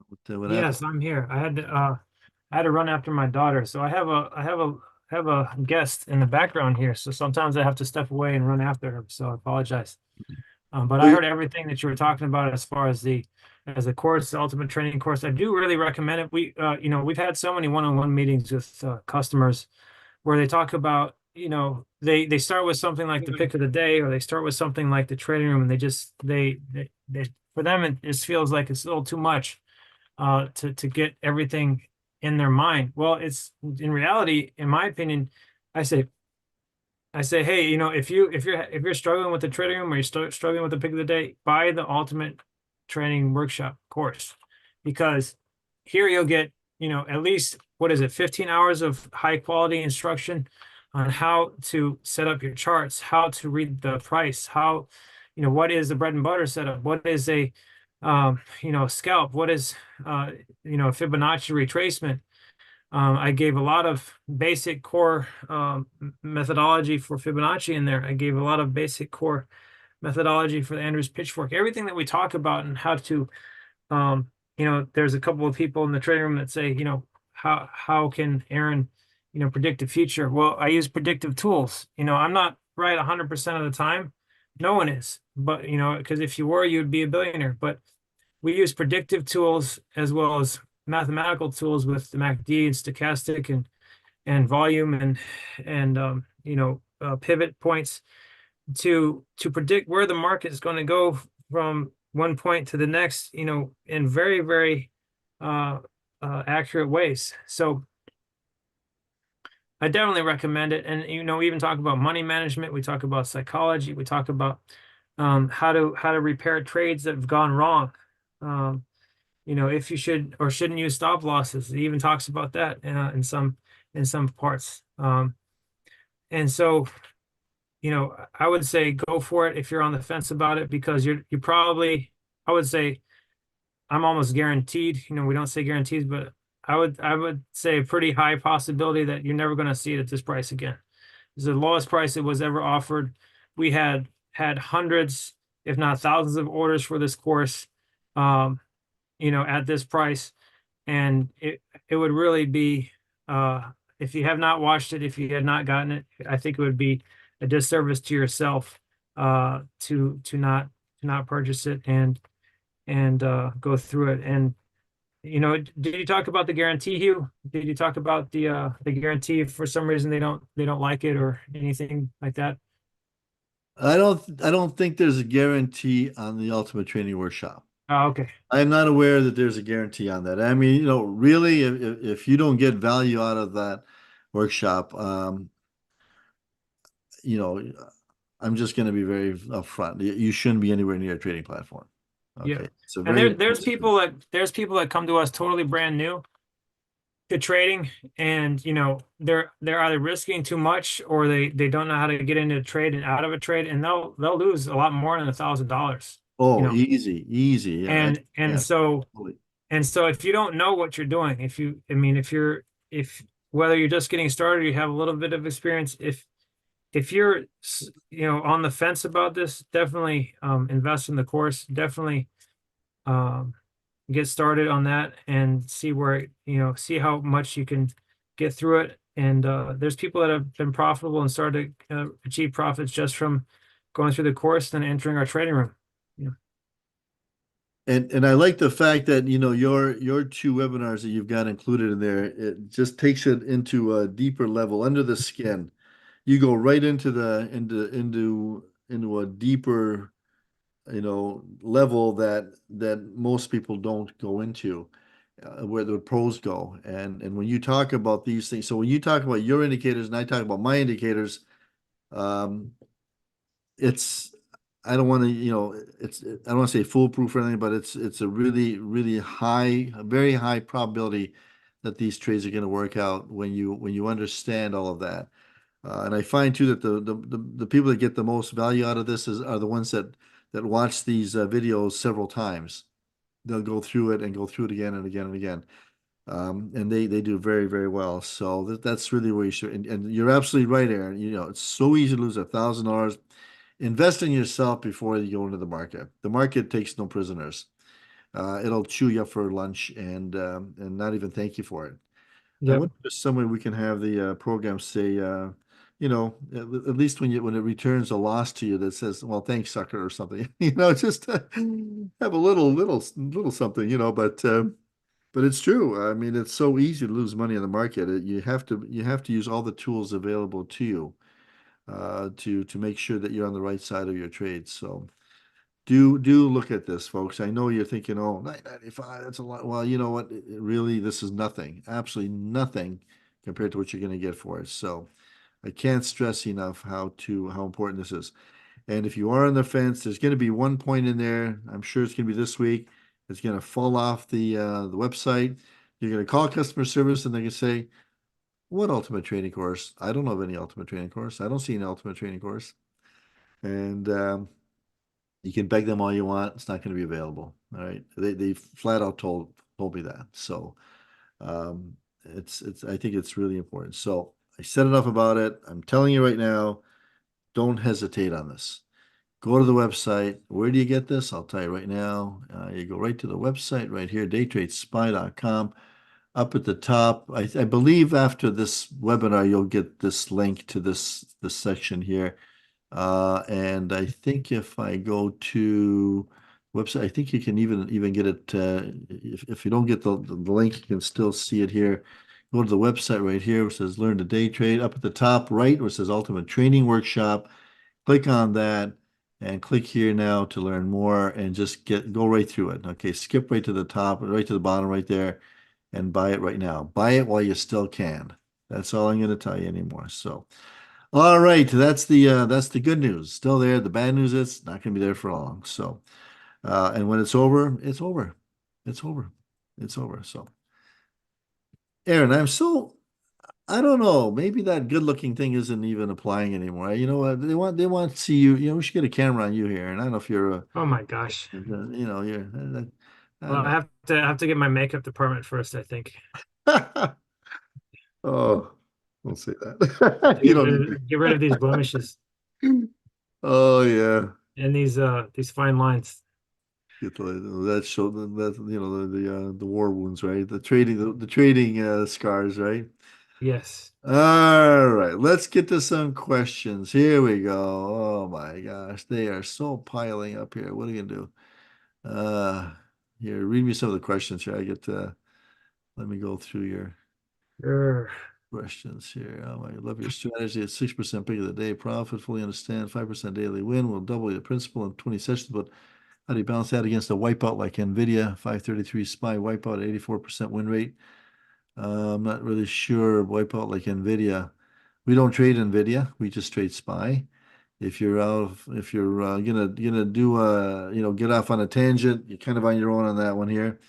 what happened? Yes, I'm here. I had to run after my daughter, so I have a guest in the background here. So sometimes I have to step away and run after her. So I apologize. But Well, I heard everything that you were talking about as far as the course, the ultimate training course. I do really recommend it. We've had so many one-on-one meetings with customers where they talk about, they start with something like the pick of the day, or they start with something like the trading room, and they for them it just feels like it's a little too much to get everything in their mind. Well, it's in reality, in my opinion, I say hey, if you're struggling with the trading room or you're struggling with the pick of the day, buy the ultimate training workshop course, because here you'll get, at least, what is it, 15 hours of high quality instruction on how to set up your charts, how to read the price, how what is the bread and butter setup? What is a scalp? What is Fibonacci retracement? I gave a lot of basic core methodology for Fibonacci in there. I gave a lot of basic core methodology for the Andrews pitchfork. Everything that we talk about and how to, there's a couple of people in the trading room that say, how can Aaron, predict the future? Well, I use predictive tools. I'm not right 100% of the time. No one is, but because if you were, you'd be a billionaire. But we use predictive tools as well as mathematical tools with the MACD and stochastic and volume and pivot points to predict where the market is going to go from one point to the next, in very, very accurate ways. So I definitely recommend it. And we even talk about money management. We talk about psychology. We talk about how to repair trades that have gone wrong. If you should or shouldn't use stop losses. It even talks about that in some parts. And so, I would say go for it if you're on the fence about it, because you probably, I would say, I'm almost guaranteed. We don't say guarantees, but I would say a pretty high possibility that you're never going to see it at this price again. It's the lowest price it was ever offered. We had hundreds, if not thousands, of orders for this course, at this price, and it would really be, if you have not watched it, if you had not gotten it, I think it would be a disservice to yourself to not purchase it and go through it. And did you talk about the guarantee, Hugh? Did you talk about the guarantee if for some reason they don't like it or anything like that? I don't think there's a guarantee on the Ultimate Training Workshop. Oh, okay. I'm not aware that there's a guarantee on that. I mean, really, if you don't get value out of that workshop, you know, I'm just going to be very upfront. You shouldn't be anywhere near a trading platform. Yeah. Okay, it's a And very there's people that come to us totally brand new to trading, and they're either risking too much or they don't know how to get into a trade and out of a trade, and they'll lose a lot more than $1,000. oh, easy, easy. Yeah, And and yeah, so totally. and so if you don't know what you're doing, if whether you're just getting started or you have a little bit of experience, if you're on the fence about this, definitely invest in the course. Definitely um, get started on that and see how much you can get through it. And there's people that have been profitable and started to achieve profits just from going through the course and entering our trading room. Yeah. And I like the fact that your two webinars that you've got included in there, it just takes it into a deeper level under the skin. You go right into a deeper level that most people don't go into, where the pros go. And when you talk about these things, so when you talk about your indicators and I talk about my indicators, um, it's I don't want to, I don't want to say foolproof or anything, but it's a really, really a very high probability that these trades are going to work out when you understand all of that. And I find too that the people that get the most value out of this are the ones that watch these videos several times. They'll go through it and go through it again and again and again. And they do very, very well. So that's really where you should. And you're absolutely right, Aaron. It's so easy to lose $1,000. Invest in yourself before you go into the market. The market takes no prisoners. It'll chew you up for lunch and not even thank you for it. I Yep. wonder if there's some way we can have the program say, at least when it returns a loss to you that says, "Well, thanks, sucker," or something. Just have a little something. But it's true. I mean, it's so easy to lose money in the market. You have to use all the tools available to you to make sure that you're on the right side of your trade. So do look at this, folks. I know you're thinking, oh, 995, that's a lot. Well, you know what? Really, this is nothing, absolutely nothing compared to what you're going to get for it. So I can't stress enough how important this is. And if you are on the fence, there's going to be one point in there. I'm sure it's going to be this week. It's going to fall off the website. You're going to call customer service, and they're going to say, "What ultimate training course? I don't know of any ultimate training course. I don't see an ultimate training course." And You can beg them all you want. It's not going to be available. All right. They flat out told me that. So it's I think it's really important. So I said enough about it. I'm telling you right now, don't hesitate on this. Go to the website. Where do you get this? I'll tell you right now. You go right to the website right here, daytradespy.com. Up at the top, I believe after this webinar, you'll get this link to this section here. And I think if I go to website, I think you can even get it. If you don't get the link, you can still see it here. Go to the website right here, where it says Learn to Day Trade. Up at the top right, where it says Ultimate Training Workshop. Click on that and click here now to learn more and just go right through it. Okay, skip right to the top, right to the bottom right there, and buy it right now. Buy it while you still can. That's all I'm going to tell you anymore. So. All right, that's the good news. Still there. The bad news is it's not going to be there for long. So, and when it's over, it's over. It's over. It's over. So, Aaron, I don't know. Maybe that good-looking thing isn't even applying anymore. You know what? They want to see you. You know, we should get a camera on you here. And I don't know if you're Oh my gosh. you're I Well, don't I have to get my makeup department first, I think. know. Oh, don't say that. To You don't need get rid of these blemishes to. Oh yeah. and these fine lines. Get that show that the war wounds, right? The trading scars, right? Yes. All right, let's get to some questions. Here we go. Oh my gosh, they are so piling up here. What are you gonna do? Uh Here, read me some of the questions here. Let me go through your Err. questions here. Oh my, I love your strategy. It's 6% pick of the day profit. Fully understand. 5% daily win will double your principal in 20 sessions, but how do you balance that against a wipeout like NVIDIA, 533 SPY wipeout, 84% win rate? I'm not really sure. Wipeout like NVIDIA. We don't trade NVIDIA. We just trade SPY. If you're gonna do get off on a tangent, you're kind of on your own on that one here.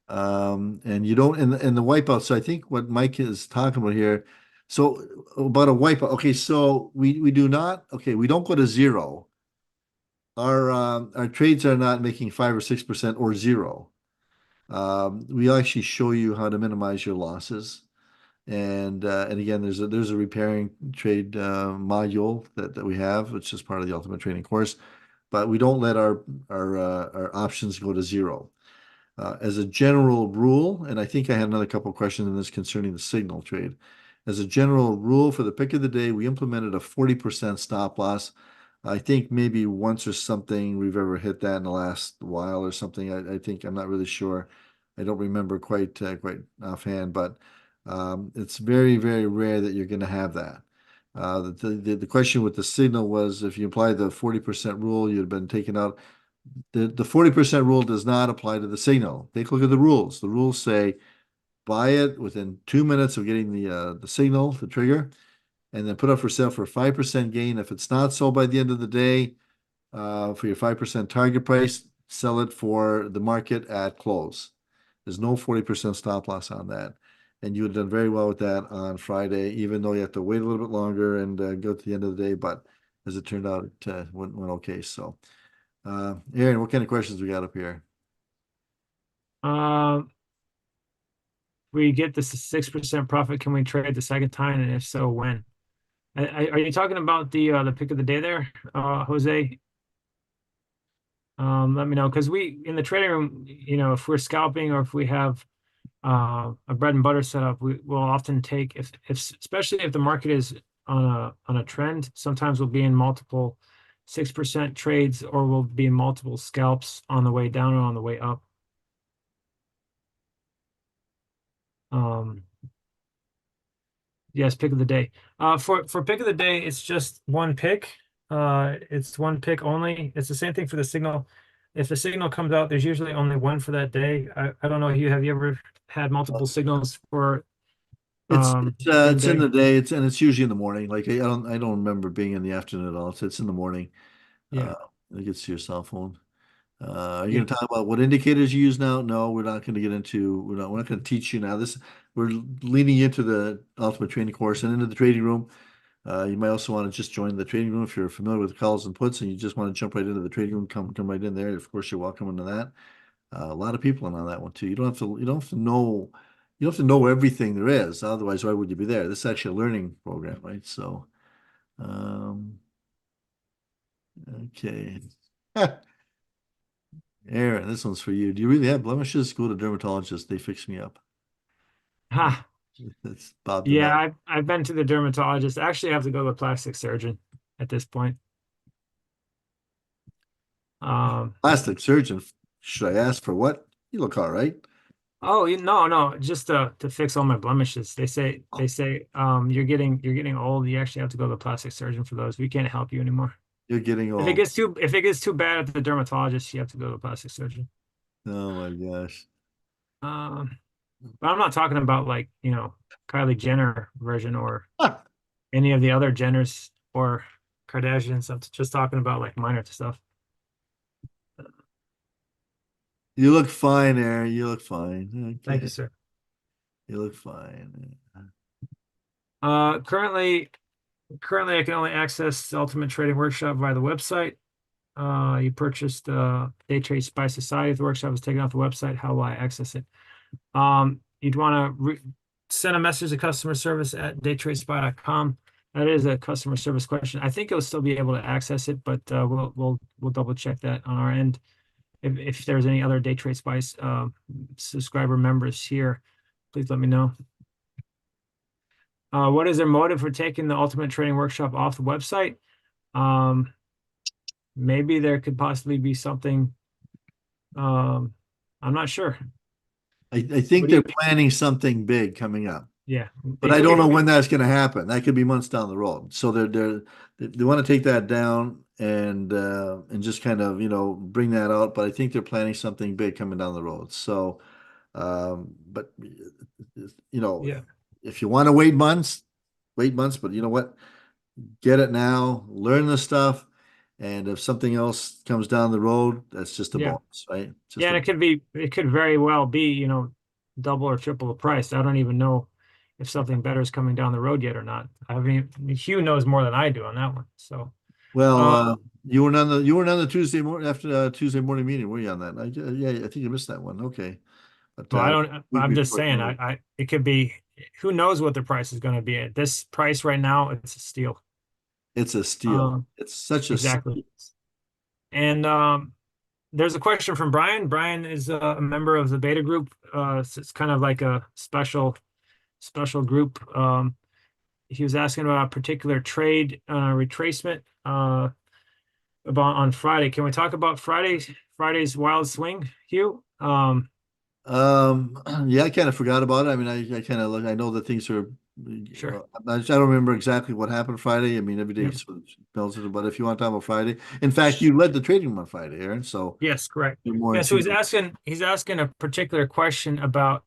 And you don't in the wipeout. So I think what Mike is talking about here. So about a wipeout. Okay, so we do not. Okay, we don't go to zero. Our trades are not making 5 or 6% or zero. We actually show you how to minimize your losses. And again, there's a repairing trade module that we have, which is part of the Ultimate Training course. But we don't let our options go to zero. As a general rule, and I think I had another couple of questions in this concerning the signal trade. As a general rule for the pick of the day, we implemented a 40% stop loss. I think maybe once or something we've ever hit that in the last while or something. I think I'm not really sure. I don't remember quite offhand, but it's very, very rare that you're going to have that. The question with the signal was if you apply the 40% rule, you'd have been taken out. The 40% rule does not apply to the signal. Take a look at the rules. The rules say buy it within 2 minutes of getting the signal, the trigger, and then put up for sale for 5% gain. If it's not sold by the end of the day, for your 5% target price, sell it for the market at close. There's no 40% stop loss on that. And you would have done very well with that on Friday, even though you have to wait a little bit longer and go to the end of the day. But as it turned out, it went okay. So, Aaron, what kind of questions we got up here? Um, we get the 6% profit. Can we trade the second time? And if so, when? Are you talking about the pick of the day there, Jose? Let me know because we in the trading room, if we're scalping or if we have a bread and butter setup, we will often take if especially if the market is on a trend. Sometimes we'll be in multiple 6% trades, or we'll be in multiple scalps on the way down or on the way up. Um, yes, pick of the day. For pick of the day, it's just one pick. It's one pick only. It's the same thing for the signal. If the signal comes out, there's usually only one for that day. I don't know, have you ever had multiple signals for same It's in day? the day. It's usually in the morning. Like I don't remember being in the afternoon at all. It's in the morning. Yeah, Uh, it gets to your cell phone. Are you yeah. going to talk about what indicators you use now? No, we're not going to get into. We're not going to teach you now. We're leading into the ultimate training course and into the trading room. You might also want to just join the trading room if you're familiar with calls and puts and you just want to jump right into the trading room, come right in there. Of course, you're welcome into that. A lot of people in on that one too. You don't have to know everything there is. Otherwise, why would you be there? This is actually a learning program, right? So, um, okay. Aaron, this one's for you. Do you really have blemishes? Go to dermatologist. They fix me up. Ha. That's Bob the Yeah, Med. I've been to the dermatologist. Actually, I have to go to the plastic surgeon at this point. Um, Plastic surgeon. Should I ask for what? You look all right. oh, no, just to fix all my blemishes. They say you're getting old. You actually have to go to the plastic surgeon for those. We can't help you anymore. You're getting old. If it gets too bad at the dermatologist, you have to go to the plastic surgeon. Oh my gosh. Um, but I'm not talking about like, Kylie Jenner version or Ah, any of the other Jenners or Kardashians. I'm just talking about like minor stuff. you look fine, Aaron. You look fine. Thank you, Okay. sir. You look fine. Uh, currently, currently I can only access the Ultimate Trading Workshop via the website. You purchased Day Trade Spy Society. The workshop is taken off the website. How will I access it? You'd want to send a message to customer service at daytradespy.com. That is a customer service question. I think you'll still be able to access it, but we'll double check that on our end. If there's any other Day Trade Spice subscriber members here, please let me know. What is their motive for taking the Ultimate Trading Workshop off the website? Um, Maybe there could possibly be something. Um, I'm not sure. I What think do they're you? planning something big coming up, Yeah, but I don't know when that's going to happen. That could be months down the road. So they want to take that down and just kind of, bring that out. But I think they're planning something big coming down the road. So, but you know, Yeah, if you want to wait months, wait months. But you know what? Get it now, learn the stuff, and if something else comes down the road, that's just a yeah, bonus, right? yeah. Just a And it could very well be, double or triple the price. I don't even know if something better is coming down the road yet or not. I mean, Hugh knows more than I do on that one. So, well, uh, you weren't on the Tuesday morning after Tuesday morning meeting, were you on that? Yeah, I think you missed that one. Okay, but well, I don't. week I'm just before saying, Tuesday. it could be. Who knows what the price is going to be at this price right now? It's a steal. It's a steal. Um, It's such a exactly. steal. And there's a question from Brian. Brian is a member of the beta group. So it's kind of like a special group. He was asking about a particular trade retracement about on Friday. Can we talk about Friday's wild swing, Hugh? Yeah, I kind of forgot about it. I mean, I kind of look. I know that things are. Sure. I don't remember exactly what happened Friday. I mean, every day Yeah. sort of tells it. But if you want to talk about Friday, in fact, you led the trading room on Friday, Aaron. So Yes, correct. you're more Yeah, in so tune. he's asking a particular question about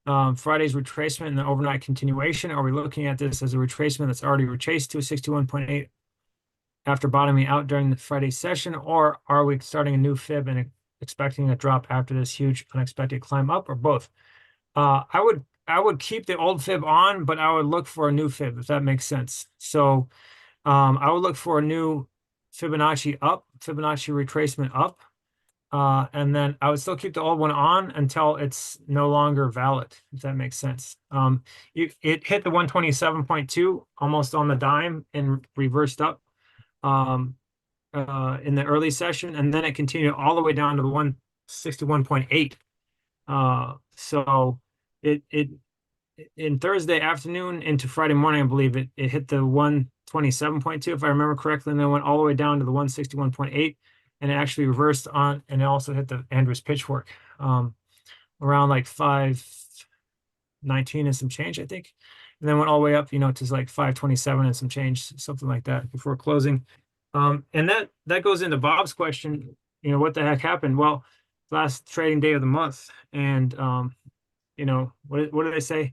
Friday's retracement and the overnight continuation. Are we looking at this as a retracement that's already retraced to a 61.8 after bottoming out during the Friday session, or are we starting a new fib and expecting a drop after this huge unexpected climb up, or both? I would keep the old fib on, but I would look for a new fib if that makes sense. So I would look for a new Fibonacci up, Fibonacci retracement up, and then I would still keep the old one on until it's no longer valid, if that makes sense. It hit the 127.2 almost on the dime and reversed up in the early session, and then it continued all the way down to the 161.8. So it in Thursday afternoon into Friday morning, I believe it hit the 127.2, if I remember correctly, and then went all the way down to the 161.8, and it actually reversed on, and it also hit the Andrews pitchfork around like 519 and some change, I think, and then went all the way up, to like 527 and some change, something like that before closing. And that goes into Bob's question, what the heck happened? Well, last trading day of the month, and what do they say?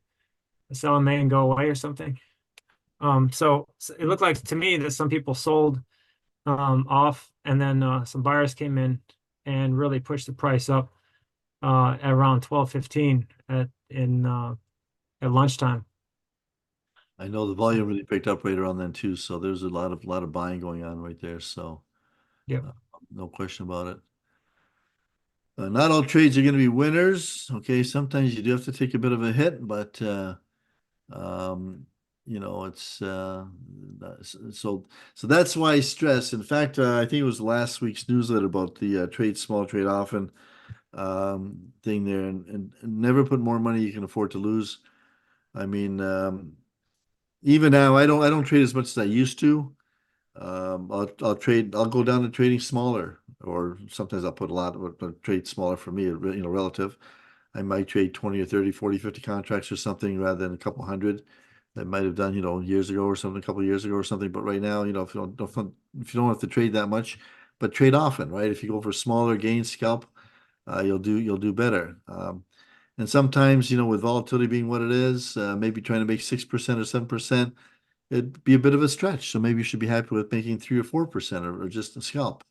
Sell in May and go away or something. So it looked like to me that some people sold off, and then some buyers came in and really pushed the price up at around 12:15 at lunchtime. I know the volume really picked up right around then too, so there's a lot of buying going on right there. So Yep. uh, no question about it. Not all trades are going to be winners. Okay, sometimes you do have to take a bit of a hit, but um, it's so so that's why I stress. In fact, I think it was last week's newsletter about the trade small, trade often thing there, and never put more money you can afford to lose. I mean, even now, I don't trade as much as I used to. I'll go down to trading smaller, or sometimes I'll put a lot, but trade smaller for me, relative. I might trade 20 or 30, 40, 50 contracts or something rather than a couple hundred. I might have done, years ago or something, a couple of years ago or something. But right now, if you don't have to trade that much, but trade often, right? If you go for smaller gain scalp, you'll do better. And sometimes, with volatility being what it is, maybe trying to make 6% or 7%, it'd be a bit of a stretch. So maybe you should be happy with making 3 or 4% or just a scalp.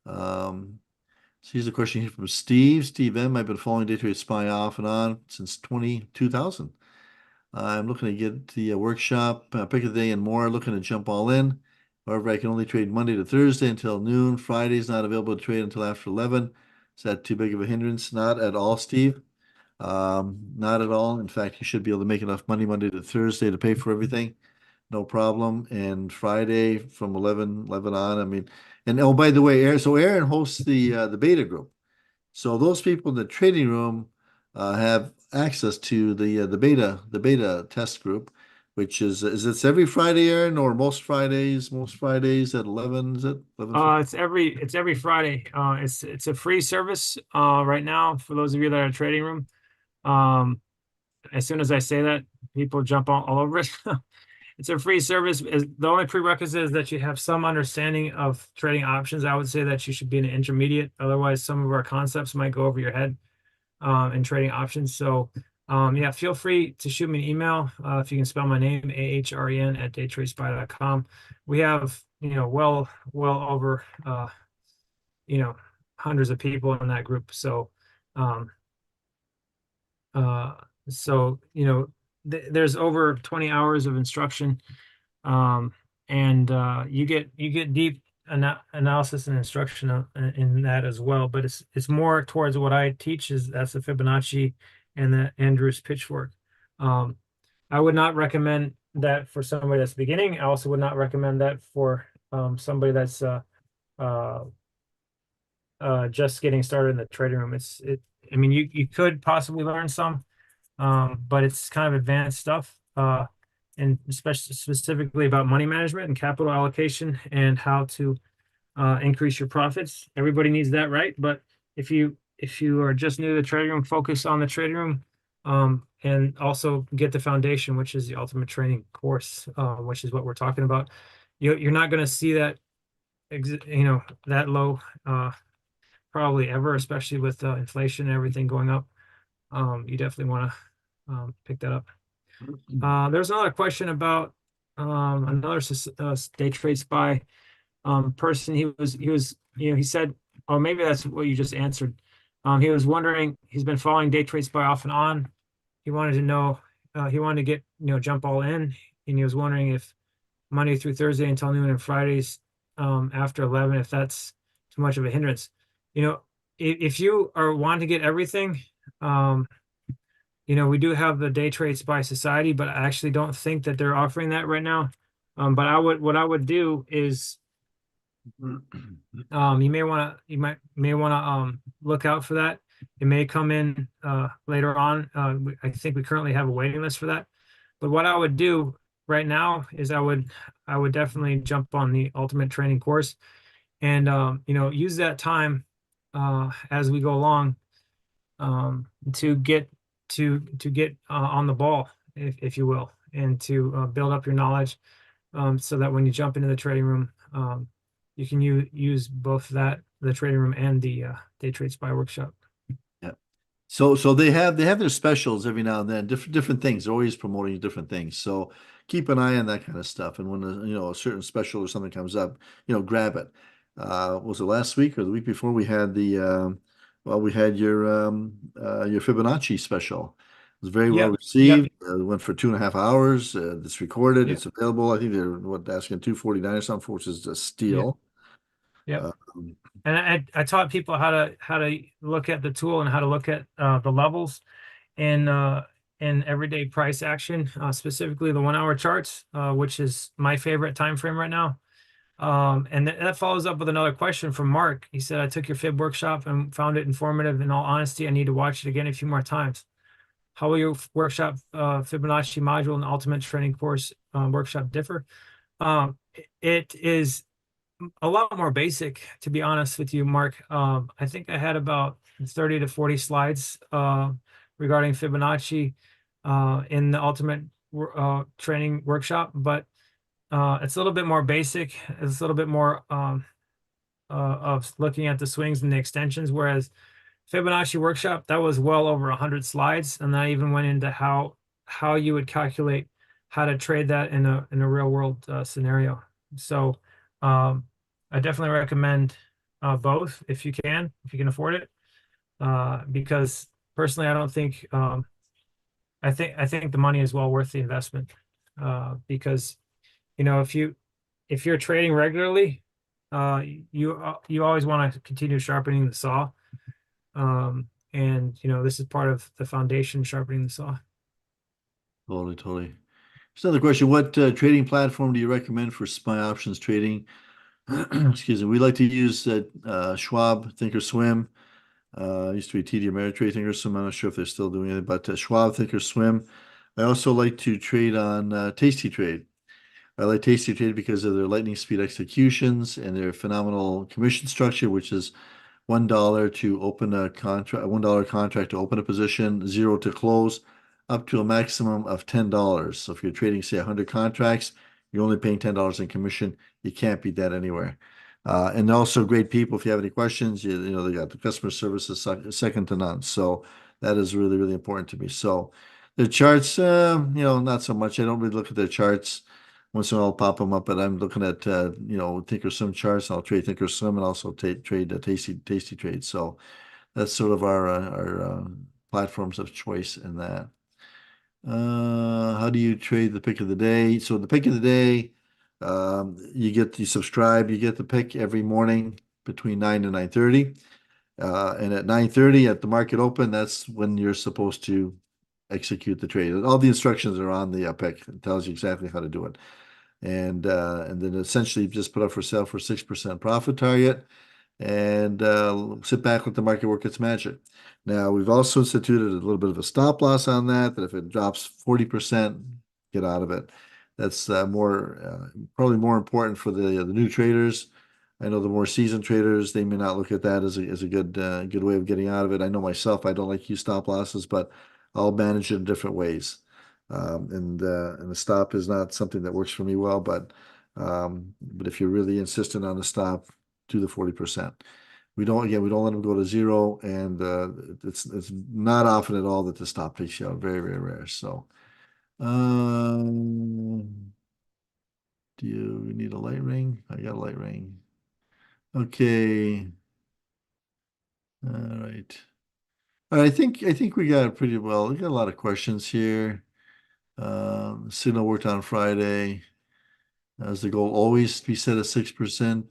Um, so here's a question here from Steve. Steve M. I've been following DayTradeSPY off and on since 2000. I'm looking to get the workshop, pick of the day and more, looking to jump all in. However, I can only trade Monday to Thursday until noon. Friday's not available to trade until after 11. Is that too big of a hindrance? Not at all, Steve. Not at all. In fact, you should be able to make enough money Monday to Thursday to pay for everything. No problem. And Friday from 11 on. I mean, and oh, by the way, Aaron hosts the beta group. So those people in the trading room have access to the beta test group, which is it's every Friday, Aaron, or most Fridays? Most Fridays at 11, is it 11:50? It's every Friday. It's a free service right now for those of you that are trading room. Um, as soon as I say that, people jump all over it. It's a free service. The only prerequisite is that you have some understanding of trading options. I would say that you should be an intermediate. Otherwise, some of our concepts might go over your head in trading options. So, yeah, feel free to shoot me an email if you can spell my name, AHREN at daytradespy.com. We have, well over, you know, hundreds of people in that group. Um, uh, there's over 20 hours of instruction, and you get deep analysis and instruction in that as well. But it's more towards what I teach that's the Fibonacci and the Andrews pitchfork. Um, I would not recommend that for somebody that's beginning. I also would not recommend that for somebody that's uh, just getting started in the trading room. I mean, you could possibly learn some, but it's kind of advanced stuff, and especially specifically about money management and capital allocation and how to increase your profits. Everybody needs that, right? But if you are just new to the trading room, focus on the trading room, and also get the foundation, which is the ultimate training course, which is what we're talking about. You're not going to see that, that low, probably ever, especially with inflation and everything going up. You definitely want to pick that up. There's another question about another day trade spy person. He said, oh, maybe that's what you just answered. He was wondering, he's been following day trade spy off and on. He wanted to know, he wanted to get, jump all in. And he was wondering if Monday through Thursday until noon and Fridays after 11, if that's too much of a hindrance. If you are wanting to get everything, we do have the Day Trade Spy Society, but I actually don't think that they're offering that right now. But what I would do is, you may want to look out for that. It may come in later on. I think we currently have a waiting list for that. But what I would do right now is I would definitely jump on the Ultimate Training course, and use that time as we go along, to get on the ball, if you will, and to build up your knowledge, so that when you jump into the trading room, you can use both the trading room and the Day Trade Spy workshop. Yeah. So they have their specials every now and then, different things. They're always promoting different things. So keep an eye on that kind of stuff. And when a certain special or something comes up, grab it. Was it last week or the week before we had we had your Fibonacci special. was very well Yep. Yep. received. Went for 2.5 hours. It's recorded. Yep. It's available. I think they're asking 249 or something, for, which is a Yep. steal. Yep. Um, And I taught people how to look at the tool and how to look at the levels in everyday price action, specifically the 1 hour charts, which is my favorite time frame right now. And that follows up with another question from Mark. He said, I took your Fib workshop and found it informative. In all honesty, I need to watch it again a few more times. How will your workshop Fibonacci module and ultimate training course workshop differ? It is a lot more basic, to be honest with you, Mark. I think I had about 30 to 40 slides regarding Fibonacci in the ultimate training workshop, but it's a little bit more basic. It's a little bit more of looking at the swings and the extensions, whereas Fibonacci workshop, that was well over 100 slides, and I even went into how you would calculate how to trade that in a real world scenario. So I definitely recommend both if you can afford it, because personally, I don't think I think the money is well worth the investment, because if you're trading regularly, you always want to continue sharpening the saw. And this is part of the foundation, sharpening the saw. Totally, totally. Just another question. What trading platform do you recommend for SPY options trading? Excuse me. We like to use Schwab, Thinkorswim. Used to be TD Ameritrade, Thinkorswim. I'm not sure if they're still doing it, but Schwab, Thinkorswim. I also like to trade on Tasty Trade. I like Tasty Trade because of their lightning speed executions and their phenomenal commission structure, which is $1 to open a contract, $1 contract to open a position, zero to close, up to a maximum of $10. So if you're trading, say, 100 contracts, you're only paying $10 in commission. You can't beat that anywhere. And they're also great people. If you have any questions, they got the customer service is second to none. So that is really, really important to me. So the charts, not so much. I don't really look at their charts. Once in a while, I'll pop them up, but I'm looking at Thinkorswim charts. I'll trade Thinkorswim and also trade Tasty Trade. So that's sort of our platforms of choice in that. How do you trade the pick of the day? So the pick of the day, you subscribe, you get the pick every morning between 9 and 9:30. And at 9:30 at the market open, that's when you're supposed to execute the trade. All the instructions are on the pick. It tells you exactly how to do it. And then essentially just put up for sale for 6% profit target and sit back, let the market work its magic. Now, we've also instituted a little bit of a stop loss on that if it drops 40%, get out of it. That's probably more important for the new traders. I know the more seasoned traders, they may not look at that as a good way of getting out of it. I know myself, I don't like use stop losses, but I'll manage it in different ways. And the stop is not something that works for me well, but if you're really insistent on the stop, do the 40%. We don't let them go to zero, and it's not often at all that the stop takes you out. Very, very rare. So, do you need a light ring? I got a light ring. Okay. All right. All right. I think we got it pretty well. We got a lot of questions here. Signal worked on Friday. As the goal always be set at 6%.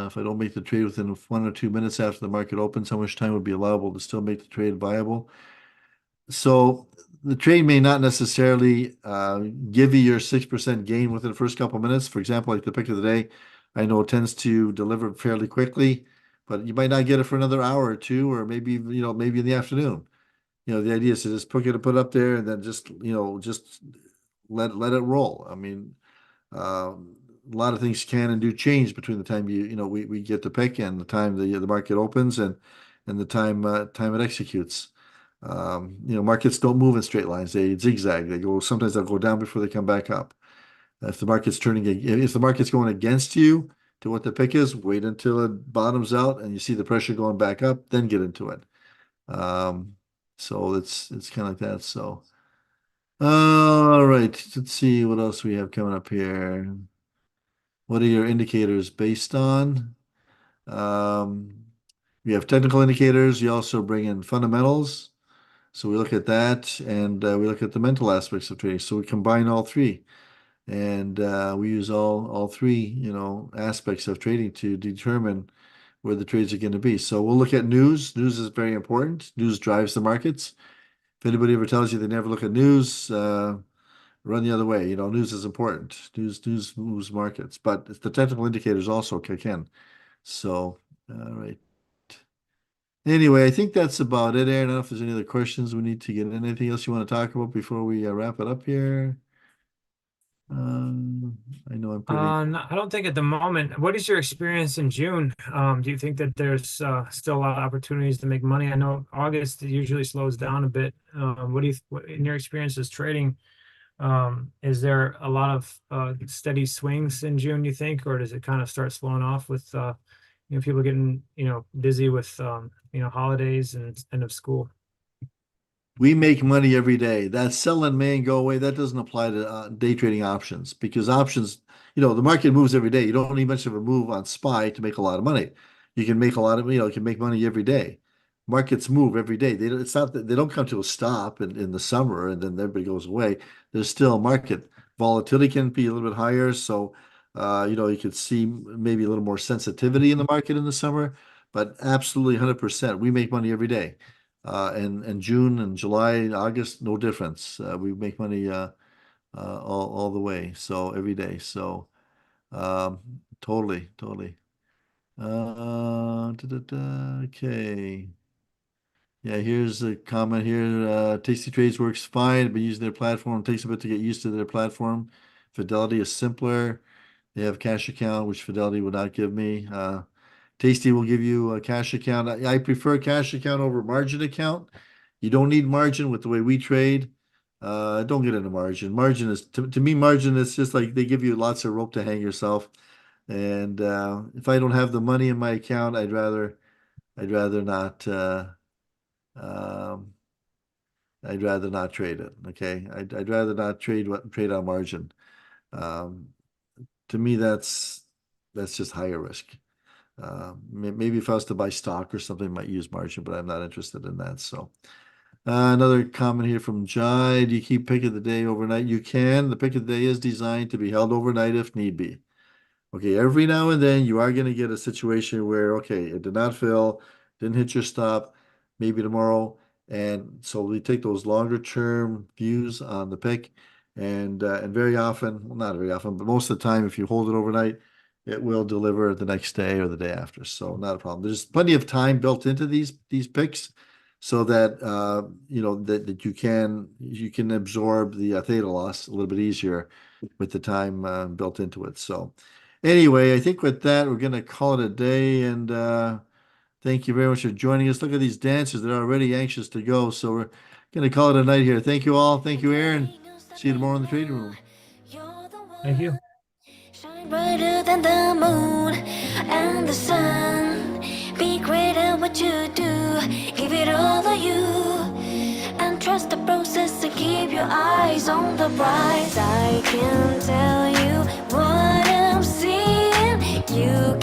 If I don't make the trade within 1 or 2 minutes after the market opens, how much time would be allowable to still make the trade viable? So the trade may not necessarily give you your 6% gain within the first couple of minutes. For example, like the pick of the day, I know it tends to deliver fairly quickly, but you might not get it for another hour or two, or maybe in the afternoon. The idea is to just put it up there and then just let it roll. I mean, a lot of things can and do change between the time we get the pick and the time the market opens and the time it executes. Markets don't move in straight lines; they zigzag. Sometimes they'll go down before they come back up. If the market's going against you to what the pick is, wait until it bottoms out and you see the pressure going back up, then get into it. So it's kind of like that. So. All right, let's see what else we have coming up here. What are your indicators based on? Um, we have technical indicators. You also bring in fundamentals. So we look at that, and we look at the mental aspects of trading. So we combine all three, and we use all three, aspects of trading to determine where the trades are going to be. So we'll look at news. News is very important. News drives the markets. If anybody ever tells you they never look at news, run the other way. News is important. News moves markets, but the technical indicators also kick in. So, all right. Anyway, I think that's about it, Aaron. I don't know if there's any other questions we need to get in. Anything else you want to talk about before we wrap it up here? I know I'm pretty. No, I don't think at the moment. What is your experience in June? Do you think that there's still a lot of opportunities to make money? I know August usually slows down a bit. What in your experience as trading, is there a lot of steady swings in June, you think, or does it kind of start slowing off with people getting busy with holidays and end of school? We make money every day. That sell in May and go away, that doesn't apply to day trading options because options, the market moves every day. You don't need much of a move on SPY to make a lot of money. You can make a lot of, you can make money every day. Markets move every day. It's not that they don't come to a stop in the summer and then everybody goes away. There's still market volatility can be a little bit higher. So, you could see maybe a little more sensitivity in the market in the summer, but absolutely 100%. We make money every day. And June and July, August, no difference. We make money all the way, so every day. So totally, totally. Okay. Yeah, here's a comment here. Tasty Trades works fine, but using their platform takes a bit to get used to their platform. Fidelity is simpler. They have cash account, which Fidelity would not give me. Tasty will give you a cash account. I prefer cash account over margin account. You don't need margin with the way we trade. Don't get into margin. Margin is to me, margin is just like they give you lots of rope to hang yourself. And if I don't have the money in my account, I'd rather not um, I'd rather not trade it. Okay. I'd rather not trade on margin. Um, to me, that's just higher risk. Maybe if I was to buy stock or something, I might use margin, but I'm not interested in that. So another comment here from Jai. Do you keep pick of the day overnight? You can. The pick of the day is designed to be held overnight if need be. Okay, every now and then you are going to get a situation where, okay, it did not fill, didn't hit your stop, maybe tomorrow. And so we take those longer term views on the pick. And very often, well, not very often, but most of the time, if you hold it overnight, it will deliver the next day or the day after. So not a problem. There's plenty of time built into these picks so that that you can absorb the theta loss a little bit easier with the time built into it. So anyway, I think with that, we're going to call it a day. And thank you very much for joining us. Look at these dancers. They're already anxious to go. So we're going to call it a night here. Thank you all. Thank you, Aaron. See you tomorrow in the trading room. Thank you. Shine brighter than the moon and the sun. Be great at what you do. Give it all of you. And trust the process and keep your eyes on the prize. I can tell you what I'm seeing. You